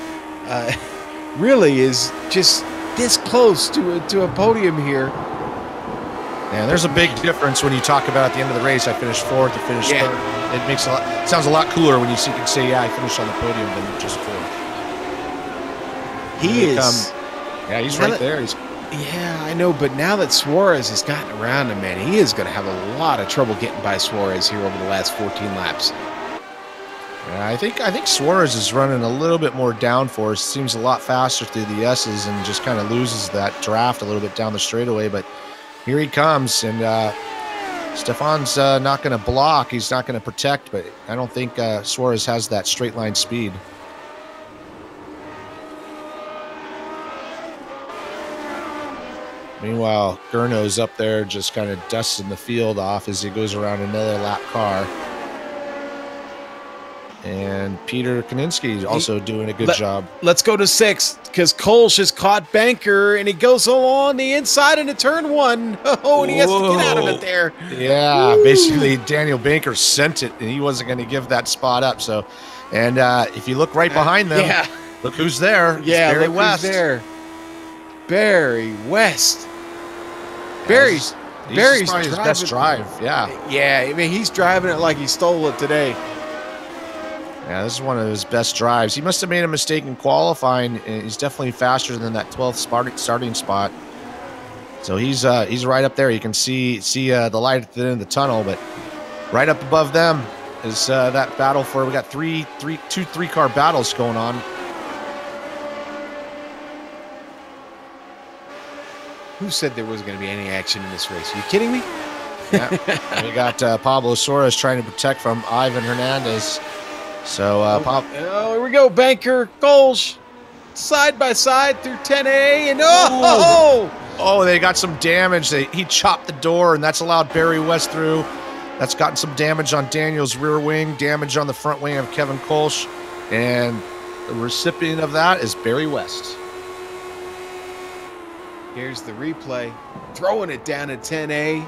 really is just this close to a podium here. Yeah, there's a big difference when you talk about at the end of the race, I finished 4th, I finished 3rd. It makes sounds a lot cooler when you can say, yeah, I finished on the podium than just 4th. He's right there. Yeah, I know, but now that Suarez has gotten around him, man, he is going to have a lot of trouble getting by Suarez here over the last 14 laps. Yeah, I think Suarez is running a little bit more downforce. Seems a lot faster through the S's and just kind of loses that draft a little bit down the straightaway. But here he comes, and Stefan's not going to block. He's not going to protect, but I don't think Suarez has that straight line speed. Meanwhile, Gurno's up there just kind of dusting the field off as he goes around another lap car. And Peter Kaninsky also doing a good job. Let's go to 6 because Kolsch has caught Banker, and he goes along the inside into turn 1. Oh, and he has to get out of it there. Yeah, basically Daniel Banker sent it, and he wasn't going to give that spot up. So, and if you look right behind them, look who's there. Yeah, Barry look West. who's there. Barry West. Barry's Barry's probably his best drive. Yeah. Yeah, I mean, he's driving it like he stole it today. Yeah, this is one of his best drives. He must have made a mistake in qualifying, and he's definitely faster than that 12th starting spot. So he's right up there. You can see the light at the end of the tunnel, but right up above them is that battle for. We got two three-car battles going on. Who said there wasn't going to be any action in this race? Are you kidding me? Yeah. And we got Pablo Suarez trying to protect from Ivan Hernandez. So, here we go. Banker, Kolsch, side by side through 10A, and oh, they got some damage. He chopped the door, and that's allowed Barry West through. That's gotten some damage on Daniel's rear wing, damage on the front wing of Kevin Kolsch, and the recipient of that is Barry West. Here's the replay. Throwing it down at 10A.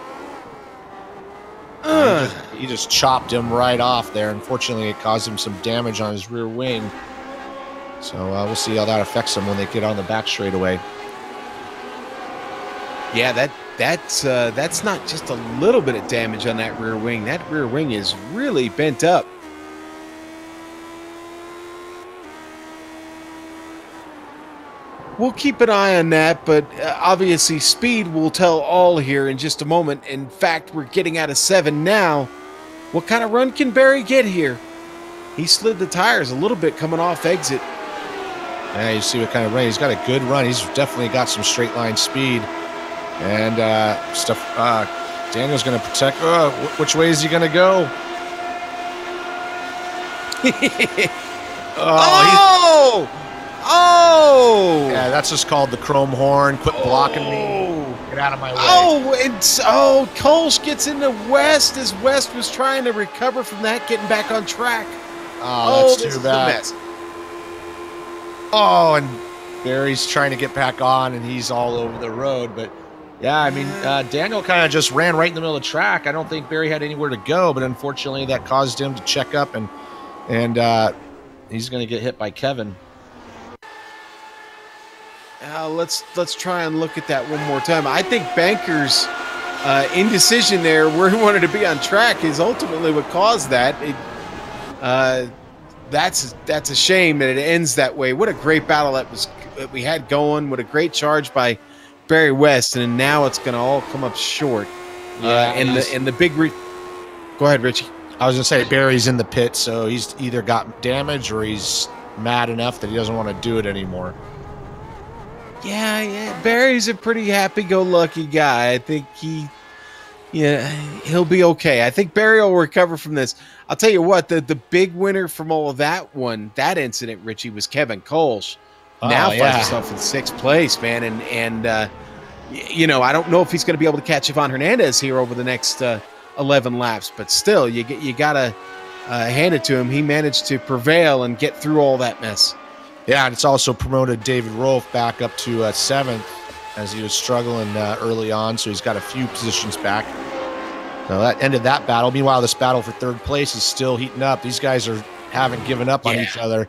He just chopped him right off there. Unfortunately, it caused him some damage on his rear wing. So we'll see how that affects him when they get on the back straightaway. Yeah, that's not just a little bit of damage on that rear wing. That rear wing is really bent up. We'll keep an eye on that, but obviously speed will tell all here in just a moment. In fact, we're getting out of 7 now. What kind of run can Barry get here? He slid the tires a little bit coming off exit. Yeah, you see what kind of run. He's got a good run. He's definitely got some straight line speed. And Daniel's going to protect. Which way is he going to go? Oh! Yeah, that's just called the chrome horn. Quit blocking me. Get out of my way. Kolsch gets into West as West was trying to recover from that, getting back on track. That's too bad. And Barry's trying to get back on, and he's all over the road. But, yeah, I mean, Daniel kind of just ran right in the middle of the track. I don't think Barry had anywhere to go, but unfortunately that caused him to check up, and he's going to get hit by Kevin. Let's try and look at that one more time. I think Banker's indecision there, where he wanted to be on track, is ultimately what caused that. That's a shame that it ends that way. What a great battle that we had going. What a great charge by Barry West, and now it's going to all come up short. Yeah, and the big. Go ahead, Richie. I was going to say Barry's in the pit, so he's either got damage or he's mad enough that he doesn't want to do it anymore. Yeah. Barry's a pretty happy-go-lucky guy. I think he'll be okay. I think Barry will recover from this. I'll tell you what, the big winner from all of that incident, Richie, was Kevin Kolsch. Now finds himself in 6th place, man. And I don't know if he's going to be able to catch Ivan Hernandez here over the next 11 laps, but still, you got to hand it to him. He managed to prevail and get through all that mess. Yeah, and it's also promoted David Rolfe back up to 7th as he was struggling early on, so he's got a few positions back. So that ended that battle. Meanwhile, this battle for 3rd place is still heating up. These guys haven't given up on each other.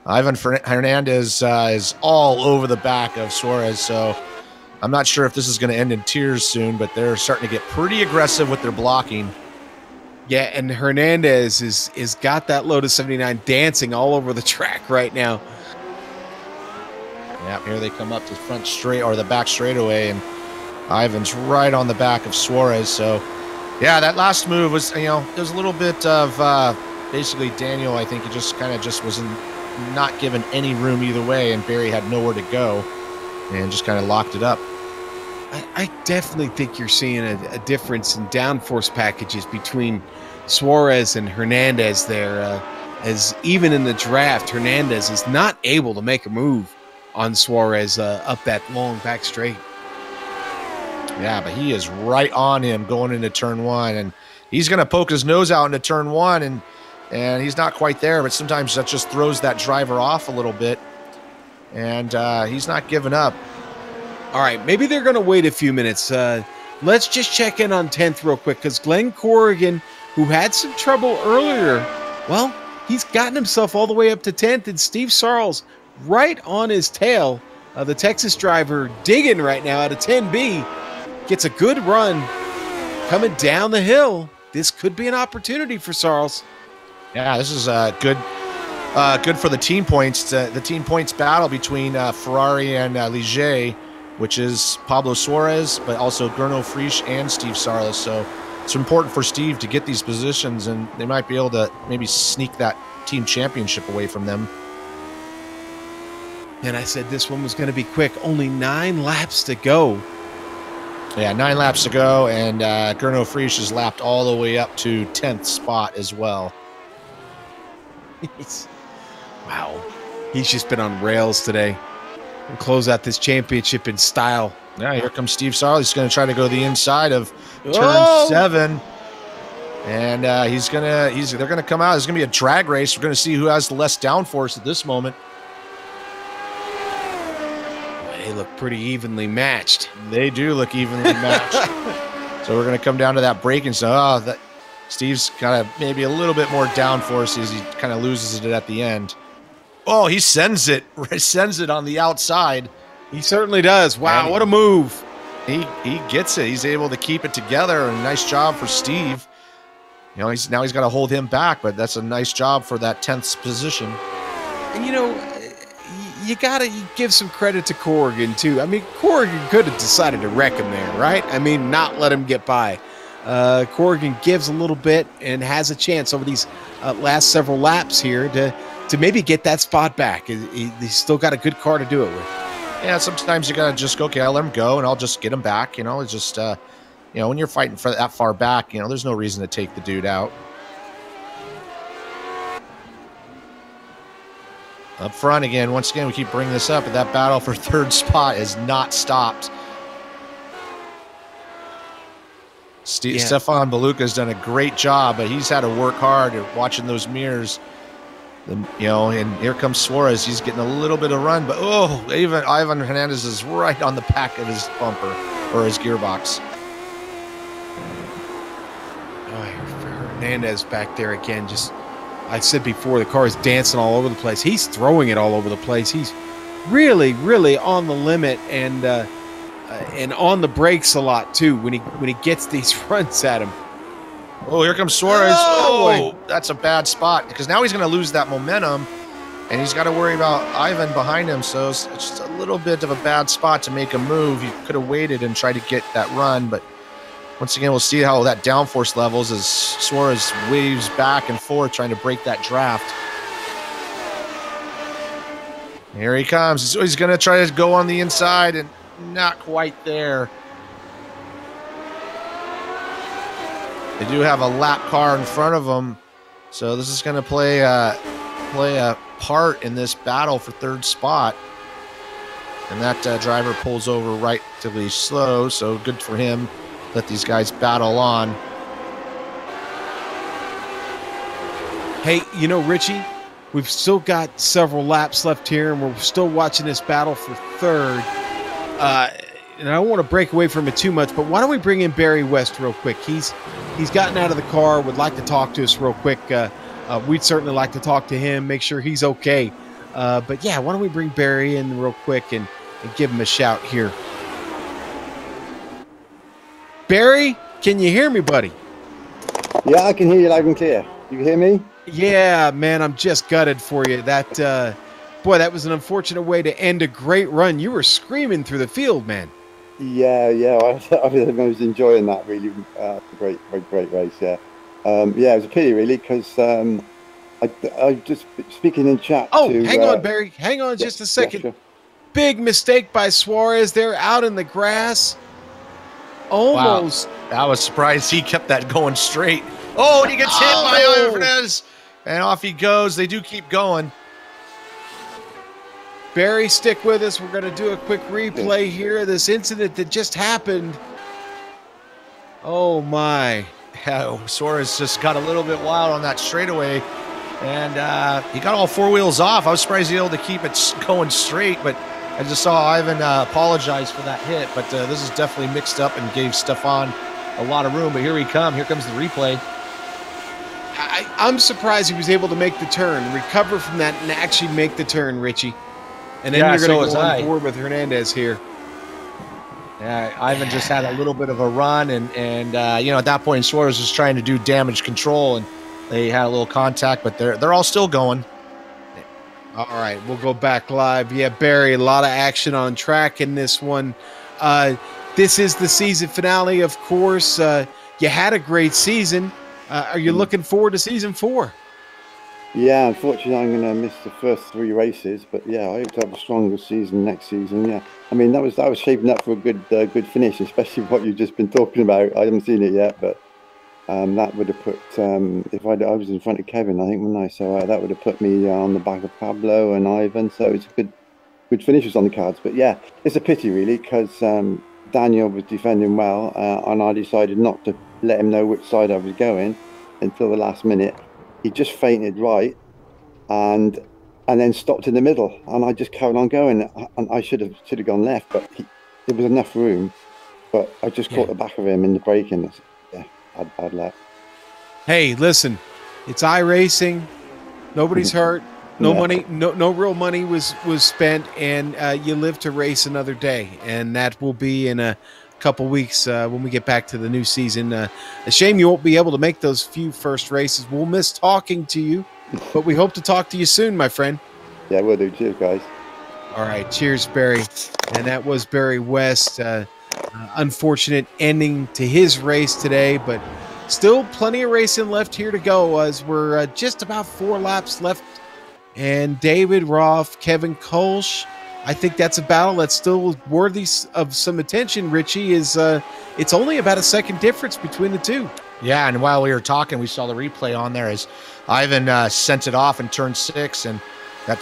Ivan Hernandez is all over the back of Suarez, so I'm not sure if this is going to end in tears soon, but they're starting to get pretty aggressive with their blocking. Yeah, and Hernandez is got that Lotus 79 dancing all over the track right now. Yeah, here they come up to the back straightaway, and Ivan's right on the back of Suarez. So, yeah, that last move was, it was a little bit of basically Daniel, I think he just kind of was not given any room either way, and Barry had nowhere to go and just kind of locked it up. I definitely think you're seeing a difference in downforce packages between Suarez and Hernandez there, as even in the draft, Hernandez is not able to make a move on Suarez up that long back straight. Yeah, but he is right on him going into turn one, and he's going to poke his nose out into turn one, and he's not quite there, but sometimes that just throws that driver off a little bit, and he's not giving up. All right, maybe they're going to wait a few minutes. Let's just check in on 10th real quick, because Glenn Corrigan, who had some trouble earlier, well, he's gotten himself all the way up to 10th, and Steve Sarles right on his tail. The Texas driver digging right now out of 10B. Gets a good run coming down the hill. This could be an opportunity for Sarles. Yeah, this is good for the team points. The team points battle between Ferrari and Ligier, which is Pablo Suarez, but also Gernot Frisch and Steve Sarles. So it's important for Steve to get these positions, and they might be able to maybe sneak that team championship away from them. And I said this one was going to be quick. Only 9 laps to go. Yeah, 9 laps to go, and Gernot Frisch is lapped all the way up to 10th spot as well. Wow. He's just been on rails today. And close out this championship in style. Yeah, here comes Steve Sarles. He's going to try to go the inside of turn 7. And they're going to come out. There's going to be a drag race. We're going to see who has the less downforce at this moment. They look pretty evenly matched. They do look evenly matched. So we're going to come down to that braking. So Steve's kind of maybe a little bit more downforce as he kind of loses it at the end. Oh, he sends it on the outside. He certainly does. Wow, what a move. He gets it. He's able to keep it together. And nice job for Steve. You know, he's got to hold him back, but that's a nice job for that 10th position. And you know, you gotta give some credit to Corrigan too. I mean, Corrigan could have decided to wreck him there, right? I mean, not let him get by. Corrigan gives a little bit and has a chance over these last several laps here to maybe get that spot back. He's still got a good car to do it with. Yeah, sometimes you gotta just go, okay, I'll let him go and I'll just get him back. You know, it's just you know, when you're fighting for that far back, you know, there's no reason to take the dude out. Up front again. Once again, we keep bringing this up, but that battle for 3rd spot has not stopped. Stefan Beluca has done a great job, but he's had to work hard at watching those mirrors. You know, and here comes Suarez. He's getting a little bit of run, but even Ivan Hernandez is right on the back of his bumper or his gearbox. Hernandez back there again. Just, I said before, the car is dancing all over the place. He's throwing it all over the place. He's really, really on the limit and on the brakes a lot too when he gets these runs at him. Oh, here comes Suarez. Oh, that's a bad spot because now he's going to lose that momentum, and he's got to worry about Ivan behind him. So it's just a little bit of a bad spot to make a move. He could have waited and tried to get that run, but once again, we'll see how that downforce levels as Suarez waves back and forth trying to break that draft. Here he comes. He's going to try to go on the inside and not quite there. They do have a lap car in front of them, so this is going to play a part in this battle for 3rd spot. And that driver pulls over relatively slow, so good for him. Let these guys battle on. Hey, you know, Richie, we've still got several laps left here, and we're still watching this battle for 3rd. And I don't want to break away from it too much, but why don't we bring in Barry West real quick? He's gotten out of the car, would like to talk to us real quick. We'd certainly like to talk to him, make sure he's okay. But yeah, why don't we bring Barry in real quick and give him a shout here. Barry, can you hear me, buddy? Yeah, I can hear you loud and clear. You can hear me? Yeah, man, I'm just gutted for you. Boy, that was an unfortunate way to end a great run. You were screaming through the field, man. Yeah, I was enjoying that, really. Great race, yeah. Yeah, it was a pity, really, because I just speaking in chat. Oh, to, hang on, Barry. Hang on just a second. Yeah, sure. Big mistake by Suarez. They're out in the grass. Almost. Wow. I was surprised he kept that going straight. Oh, and he gets hit by Alvarez. And off he goes. They do keep going. Barry, stick with us. We're going to do a quick replay here of this incident that just happened. Oh, my. Yeah, Suarez just got a little bit wild on that straightaway. And he got all four wheels off. I was surprised he was able to keep it going straight, but I just saw Ivan apologize for that hit. But this is definitely mixed up and gave Stefan a lot of room. But here we come. Here comes the replay. I'm surprised he was able to make the turn, recover from that, and actually make the turn, Richie. And then you're going to go on board with Hernandez here. Yeah, Ivan just had a little bit of a run, and you know, at that point, Suarez was trying to do damage control, and they had a little contact, but they're all still going. All right, we'll go back live. Yeah, Barry, a lot of action on track in this one. This is the season finale, of course. You had a great season. Are you looking forward to season 4? Yeah, unfortunately, I'm going to miss the first 3 races, but yeah, I hope to have a stronger season next season. Yeah, I mean that was shaping up for a good finish, especially what you've just been talking about. I haven't seen it yet, but that would have put if I was in front of Kevin, I think, wouldn't I? So that would have put me on the back of Pablo and Ivan. So it's a good finishes on the cards. But yeah, it's a pity really because Daniel was defending well, and I decided not to let him know which side I was going until the last minute. He just fainted right, and then stopped in the middle, and I just carried on going. And I should have gone left, but there was enough room. But I just caught the back of him in the braking. Yeah, I'd let. Hey, listen, it's iRacing. Nobody's hurt. No money. No real money was spent, and you live to race another day, and that will be in a couple weeks when we get back to the new season. A shame you won't be able to make those few first races. We'll miss talking to you, but we hope to talk to you soon, my friend. Yeah, we'll do. Cheers, guys. All right, cheers, Barry. And that was Barry West. Unfortunate ending to his race today, but still plenty of racing left here to go as we're just about 4 laps left. And David Roth, Kevin Kolsch, I think that's a battle that's still worthy of some attention, Richie. It's only about a second difference between the two. Yeah, and while we were talking, we saw the replay on there as Ivan sent it off in turn 6, and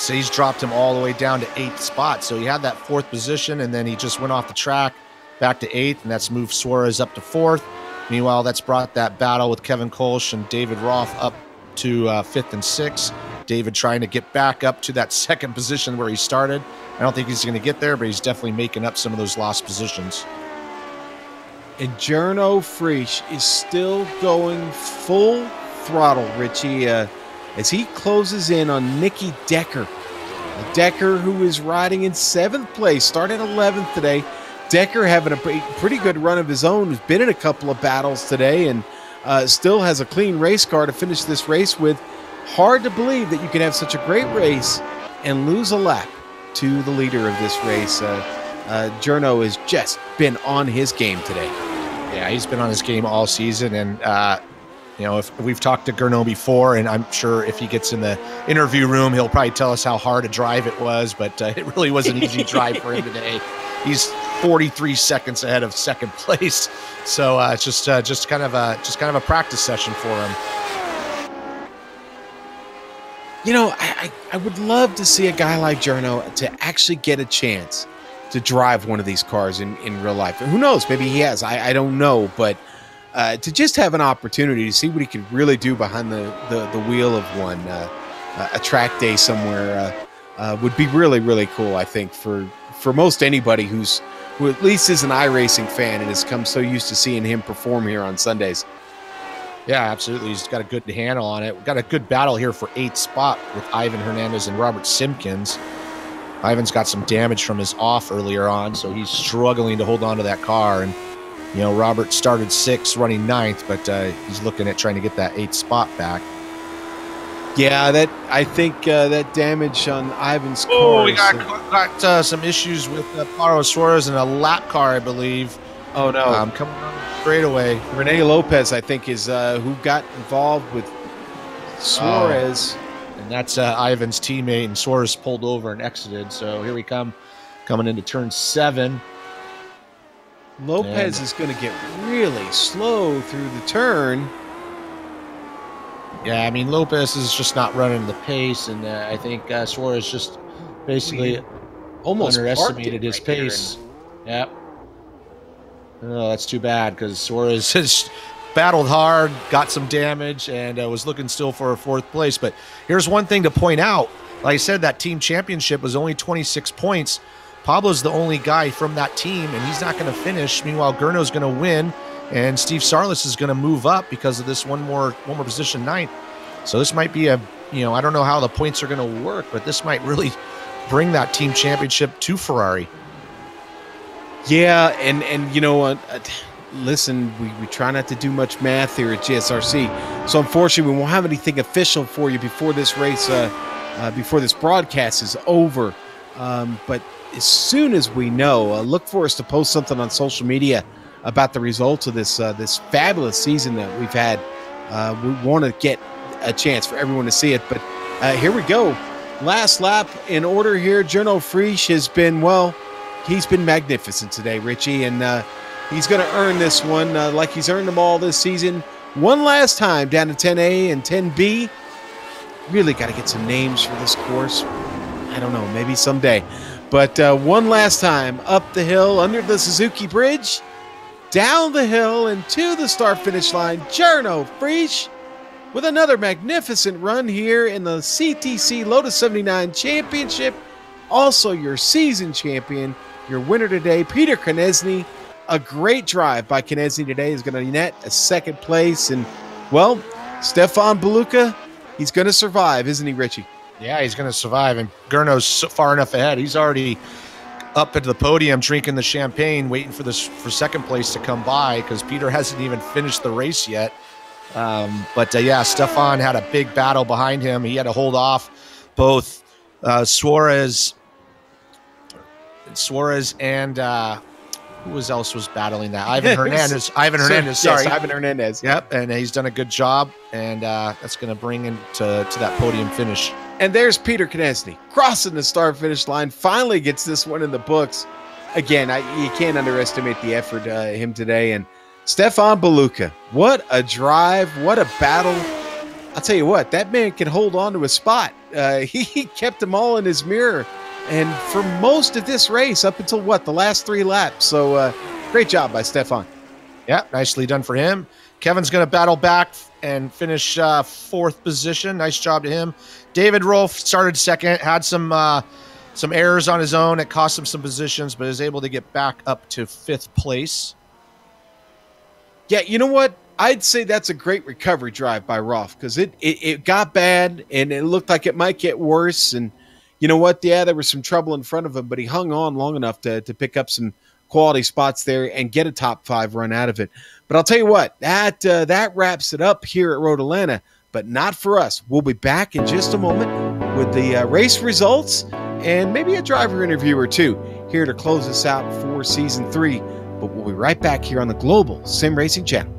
he's dropped him all the way down to 8th spot. So he had that 4th position, and then he just went off the track back to 8th, and that's moved Suarez up to 4th. Meanwhile, that's brought that battle with Kevin Kolsch and David Roth up to 5th and 6th. David trying to get back up to that 2nd position where he started. I don't think he's going to get there, but he's definitely making up some of those lost positions. And Jarno Friesch is still going full throttle, Richie, as he closes in on Nicky Decker. Decker, who is riding in 7th place, started 11th today. Decker having a pretty good run of his own, has been in a couple of battles today, and still has a clean race car to finish this race with. Hard to believe that you can have such a great race and lose a lap to the leader of this race. Jarno has just been on his game today. Yeah, he's been on his game all season, and you know, if we've talked to Jarno before, and I'm sure if he gets in the interview room, he'll probably tell us how hard a drive it was, but it really was an easy drive for him today. He's 43 seconds ahead of 2nd place, so it's just kind of a practice session for him. You know, I would love to see a guy like Jarno to actually get a chance to drive one of these cars in real life. And who knows? Maybe he has. I don't know. But to just have an opportunity to see what he could really do behind the wheel of one, a track day somewhere would be really, really cool, I think, for most anybody who at least is an iRacing fan and has come so used to seeing him perform here on Sundays. Yeah, absolutely. He's got a good handle on it. We've got a good battle here for 8th spot with Ivan Hernandez and Robert Simpkins. Ivan's got some damage from his off earlier on, so he's struggling to hold on to that car. And, you know, Robert started 6th, running 9th, but he's looking at trying to get that 8th spot back. Yeah, I think that damage on Ivan's car. Oh, we got some issues with Paro Suarez in a lap car, I believe. Oh, no. Coming on straight away. Rene Lopez, I think, is who got involved with Suarez. And that's Ivan's teammate, and Suarez pulled over and exited. So here we come, coming into turn 7. Lopez is going to get really slow through the turn. Yeah, I mean, Lopez is just not running the pace, and I think Suarez just basically almost underestimated his pace. Yep. Oh, that's too bad, because Suarez has battled hard, got some damage, and was looking still for a 4th place. But here's one thing to point out. Like I said, that team championship was only 26 points. Pablo's the only guy from that team, and he's not going to finish. Meanwhile, Gurno's going to win, and Steve Sarlis is going to move up because of this one more position 9th. So this might be a, I don't know how the points are going to work, but this might really bring that team championship to Ferrari. Yeah, and you know what? Listen, we try not to do much math here at GSRC, so unfortunately we won't have anything official for you before this race, before this broadcast is over. But as soon as we know, look for us to post something on social media about the results of this this fabulous season that we've had. We want to get a chance for everyone to see it, but here we go. Last lap in order here. Jono Friesch has been, well, he's been magnificent today, Richie, and he's going to earn this one like he's earned them all this season. One last time down to 10A and 10B. Really got to get some names for this course. I don't know, maybe someday. But one last time up the hill, under the Suzuki Bridge, down the hill and to the start-finish line. Jono Friesch with another magnificent run here in the CTC Lotus 79 Championship. Also your season champion, your winner today, Peter Konieczny. A great drive by Konieczny today is going to net a 2nd place. And, well, Stefan Beluca, he's going to survive, isn't he, Richie? Yeah, he's going to survive, and Gurno's so far enough ahead. He's already up at the podium drinking the champagne, waiting for 2nd place to come by, because Peter hasn't even finished the race yet. But yeah, Stefan had a big battle behind him. He had to hold off both Suarez and who else was battling that? Ivan Hernandez. Ivan Hernandez, sorry. Yes, Ivan Hernandez. Yep, and he's done a good job, and that's going to bring him to that podium finish. And there's Peter Konieczny crossing the start-finish line. Finally gets this one in the books. Again, you can't underestimate the effort him today. And Stefan Beluca, what a drive, what a battle. I'll tell you what, that man can hold on to a spot. He kept them all in his mirror. And for most of this race, up until the last 3 laps. So great job by Stefan. Yeah, nicely done for him. Kevin's going to battle back and finish 4th position. Nice job to him. David Rolfe started 2nd, had some errors on his own. It cost him some positions, but is able to get back up to 5th place. Yeah, you know what? I'd say that's a great recovery drive by Rolfe, because it got bad, and it looked like it might get worse. And you know what? Yeah, there was some trouble in front of him, but he hung on long enough to pick up some quality spots there and get a top 5 run out of it. But I'll tell you what, that wraps it up here at Road Atlanta, but not for us. We'll be back in just a moment with the race results and maybe a driver interview or two here to close us out for Season 3. But we'll be right back here on the Global Sim Racing Channel.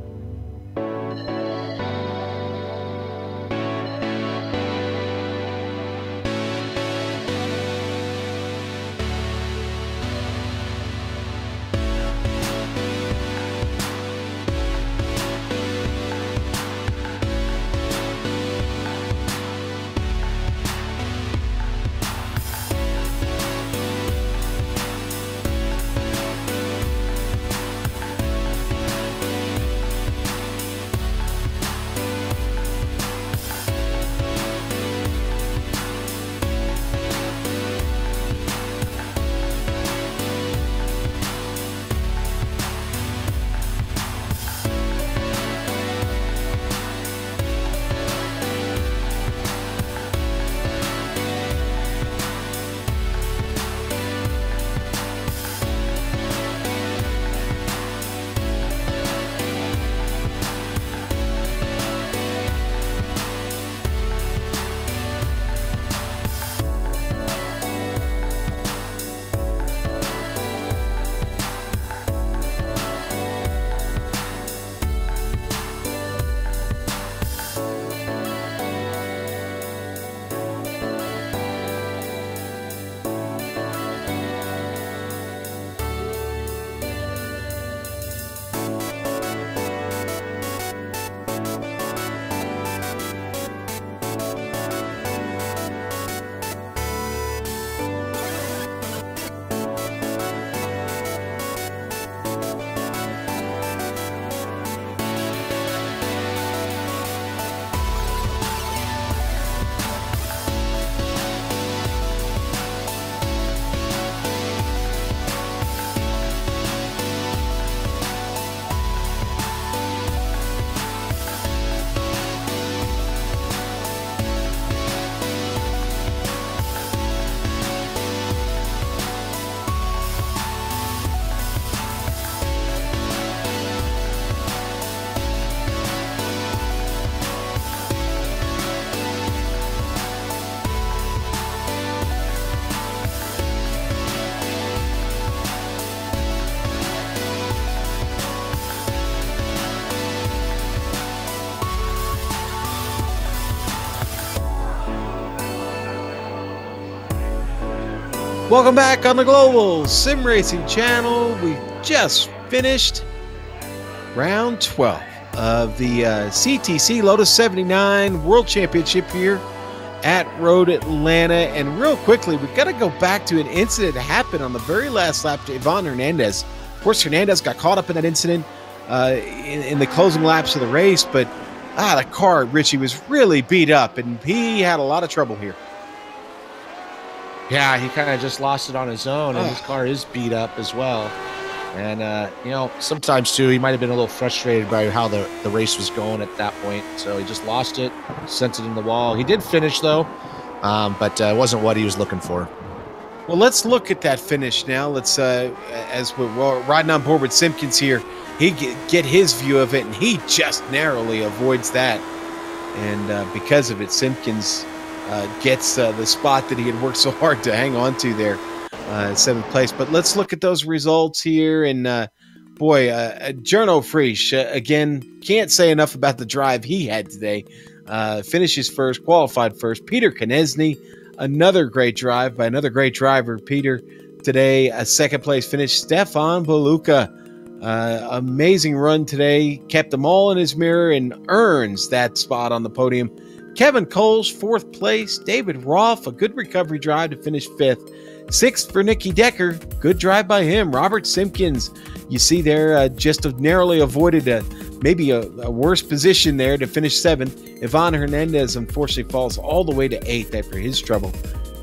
Welcome back on the Global SimRacing Channel. We just finished round 12 of the CTC Lotus 79 World Championship here at Road Atlanta. And real quickly, we've got to go back to an incident that happened on the very last lap to Ivan Hernandez. Of course, Hernandez got caught up in that incident in the closing laps of the race, but the car, Richie, was really beat up, and he had a lot of trouble here. Yeah, he kind of just lost it on his own, and his car is beat up as well. And, you know, sometimes, too, he might have been a little frustrated by how the race was going at that point. So he just lost it, sent it in the wall. He did finish, though, but it wasn't what he was looking for. Well, let's look at that finish now. Let's, as we're riding on board with Simpkins here, he get his view of it, and he just narrowly avoids that. And because of it, Simpkins gets the spot that he had worked so hard to hang on to there, 7th place. But let's look at those results here. And boy, Jarno Frisch, again, can't say enough about the drive he had today. Finishes first, qualified first. Peter Konechny, another great drive by another great driver. Peter today, a 2nd place finish. Stefan Beluca, amazing run today. Kept them all in his mirror and earns that spot on the podium. Kevin Coles, 4th place. David Roth, a good recovery drive to finish 5th. 6th for Nicky Decker. Good drive by him. Robert Simpkins, you see there, just narrowly avoided maybe a worse position there to finish 7th. Ivan Hernandez, unfortunately, falls all the way to 8th after his trouble.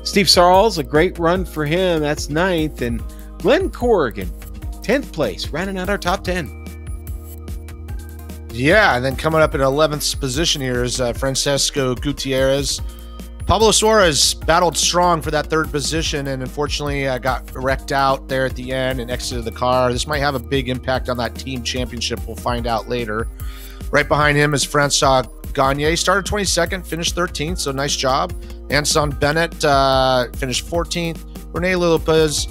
Steve Sarles, a great run for him. That's 9th. And Glenn Corrigan, 10th place, rounding out our top 10. Yeah, and then coming up in 11th position here is Francesco Gutierrez. Pablo Suarez battled strong for that 3rd position and unfortunately got wrecked out there at the end and exited the car. This might have a big impact on that team championship. We'll find out later. Right behind him is Francois Gagne. Started 22nd, finished 13th, so nice job. Anson Bennett finished 14th. Rene Lopez,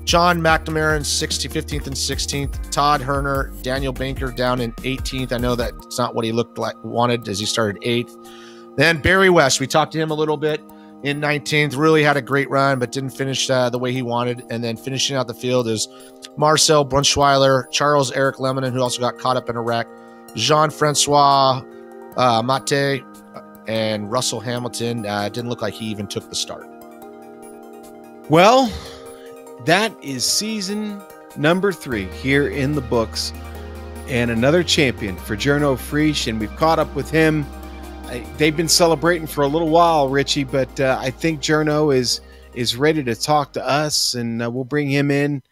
John McNamara 15th and 16th. Todd Herner, Daniel Banker down in 18th. I know that's not what he wanted as he started 8th. Then Barry West, we talked to him a little bit in 19th. Really had a great run, but didn't finish the way he wanted. And then finishing out the field is Marcel Brunschweiler, Charles Eric Lemonin, who also got caught up in a wreck, Jean-Francois Mate, and Russell Hamilton. Didn't look like he even took the start. Well, that is season number 3 here in the books, and another champion for Jarno Frisch, and we've caught up with him. They've been celebrating for a little while, Richie, but I think Jarno is ready to talk to us, and we'll bring him in.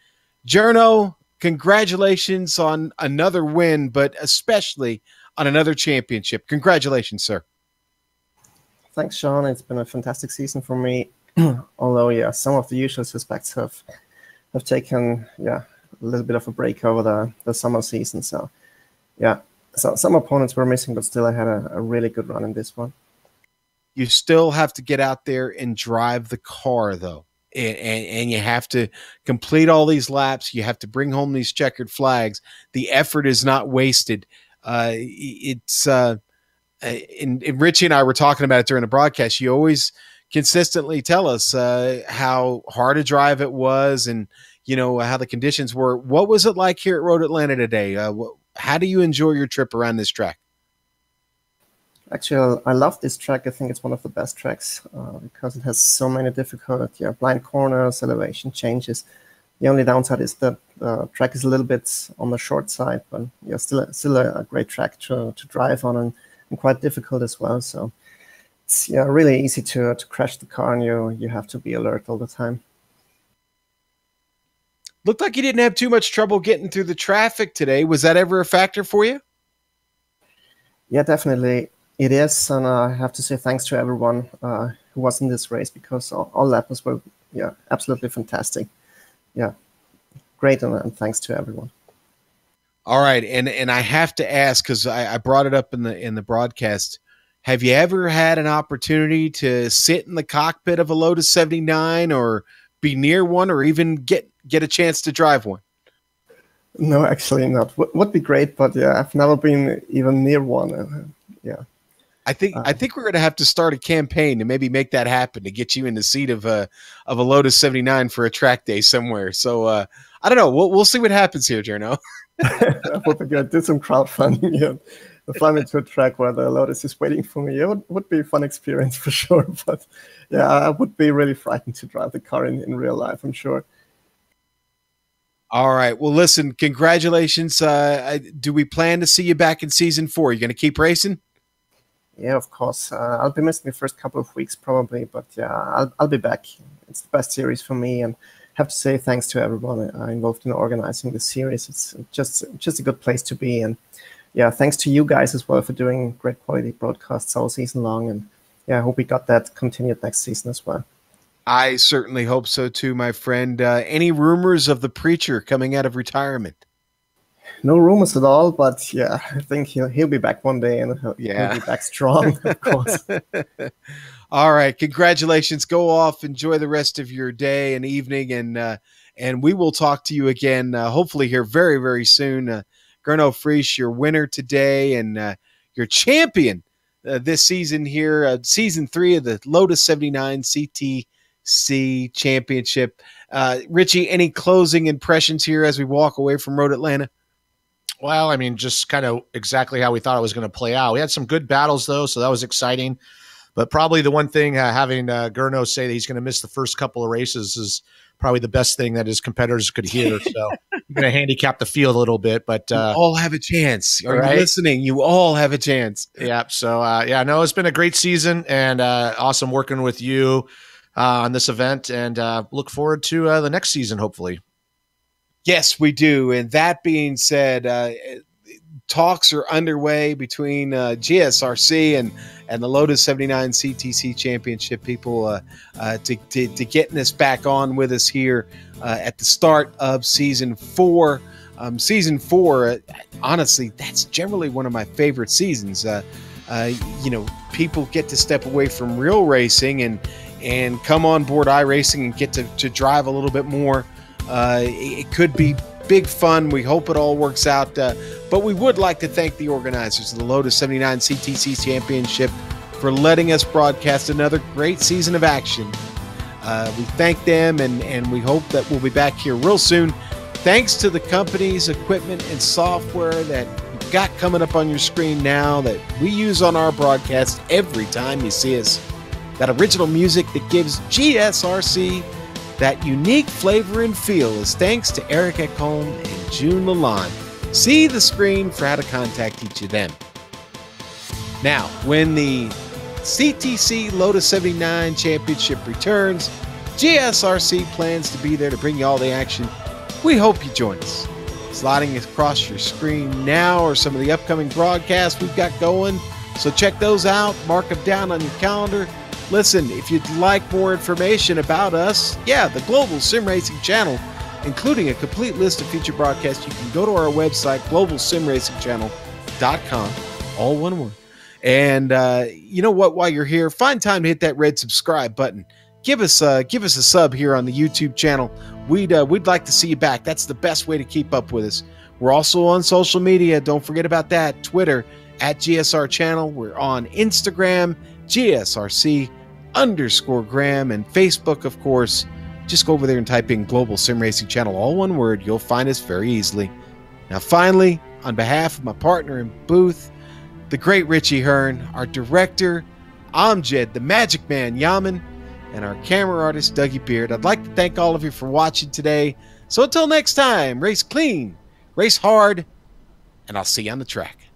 Jarno, congratulations on another win, but especially on another championship. Congratulations, sir. Thanks, Sean. It's been a fantastic season for me. Although, yeah, some of the usual suspects have taken, a little bit of a break over the summer season. So, yeah, so some opponents were missing, but still I had a really good run in this one. You still have to get out there and drive the car, though, and you have to complete all these laps. You have to bring home these checkered flags. The effort is not wasted. It's and Richie and I were talking about it during the broadcast. You always consistently tell us how hard a drive it was, and how the conditions were. What was it like here at Road Atlanta today? How do you enjoy your trip around this track? Actually, I love this track. I think it's one of the best tracks because it has so many difficult blind corners, elevation changes. The only downside is that the track is a little bit on the short side, but still a great track to drive on, and quite difficult as well. So it's really easy to crash the car, and you have to be alert all the time. Looked like you didn't have too much trouble getting through the traffic today. Was that ever a factor for you? Yeah, definitely it is, and I have to say thanks to everyone who was in this race, because all laps were absolutely fantastic. Yeah, great, and thanks to everyone. All right, and I have to ask, because I brought it up in the broadcast. Have you ever had an opportunity to sit in the cockpit of a Lotus 79 or be near one, or even get a chance to drive one? No, actually not. Would be great, but I've never been even near one. I think we're going to have to start a campaign to maybe make that happen, to get you in the seat of a Lotus 79 for a track day somewhere. So I don't know. We'll see what happens here, Jerno. That would be good. Do some crowdfunding. Yeah. Fly me to a track where the Lotus is waiting for me. It would be a fun experience for sure. But yeah, I would be really frightened to drive the car in real life, I'm sure. All right. Well, listen, congratulations. Do we plan to see you back in season 4? You going to keep racing? Yeah, of course. I'll be missing the first couple of weeks probably, but yeah, I'll be back. It's the best series for me, and have to say thanks to everyone involved in organizing the series. It's just a good place to be, and yeah, thanks to you guys as well for doing great quality broadcasts all season long, and yeah, I hope we got that continued next season as well. I certainly hope so too, my friend. Any rumors of the preacher coming out of retirement? No rumors at all, but yeah, I think he'll be back one day, and he'll be back strong, of course. All right, congratulations. Go off, enjoy the rest of your day and evening, and we will talk to you again, hopefully here very, very soon. Gernot Frisch, your winner today, and your champion this season here, season 3 of the Lotus 79 CTC Championship. Richie, any closing impressions here as we walk away from Road Atlanta? Well, I mean, just kind of exactly how we thought it was going to play out. We had some good battles, though, so that was exciting. But probably the one thing, having Gernot say that he's going to miss the first couple of races is probably the best thing that his competitors could hear. So I'm going to handicap the field a little bit. But you all have a chance. Are you listening? You all have a chance. Yeah. So, no, it's been a great season, and awesome working with you on this event, and look forward to the next season, hopefully. Yes, we do. And that being said, talks are underway between GSRC and the Lotus 79 CTC Championship people to getting us back on with us here at the start of season 4. Season 4, honestly, that's generally one of my favorite seasons. People get to step away from real racing and come on board iRacing and get to drive a little bit more. It could be big fun. We hope it all works out. But we would like to thank the organizers of the Lotus 79 CTC Championship for letting us broadcast another great season of action. We thank them, and we hope that we'll be back here real soon. Thanks to the companies, equipment, and software that you've got coming up on your screen now that we use on our broadcast every time you see us. That original music that gives GSRC that unique flavor and feel is thanks to Eric Ekholm and June Lalonde. See the screen for how to contact each of them. Now, when the CTC Lotus 79 Championship returns, GSRC plans to be there to bring you all the action. We hope you join us. Sliding across your screen now are some of the upcoming broadcasts we've got going, so check those out, mark them down on your calendar. Listen, if you'd like more information about us, the Global SimRacing Channel, including a complete list of feature broadcasts, you can go to our website, globalsimracingchannel.com, all one word. And you know what? While you're here, find time to hit that red subscribe button. Give us a sub here on the YouTube channel. We'd like to see you back. That's the best way to keep up with us. We're also on social media. Don't forget about that. Twitter at GSR Channel. We're on Instagram, GSRC_Graham, and Facebook, of course. Just go over there and type in Global SimRacing Channel, all one word. You'll find us very easily. Now, finally, on behalf of my partner in booth, the great Richie Hearn, our director, Amjad, the Magic Man Yaman, and our camera artist, Dougie Beard, I'd like to thank all of you for watching today. So until next time, race clean, race hard, and I'll see you on the track.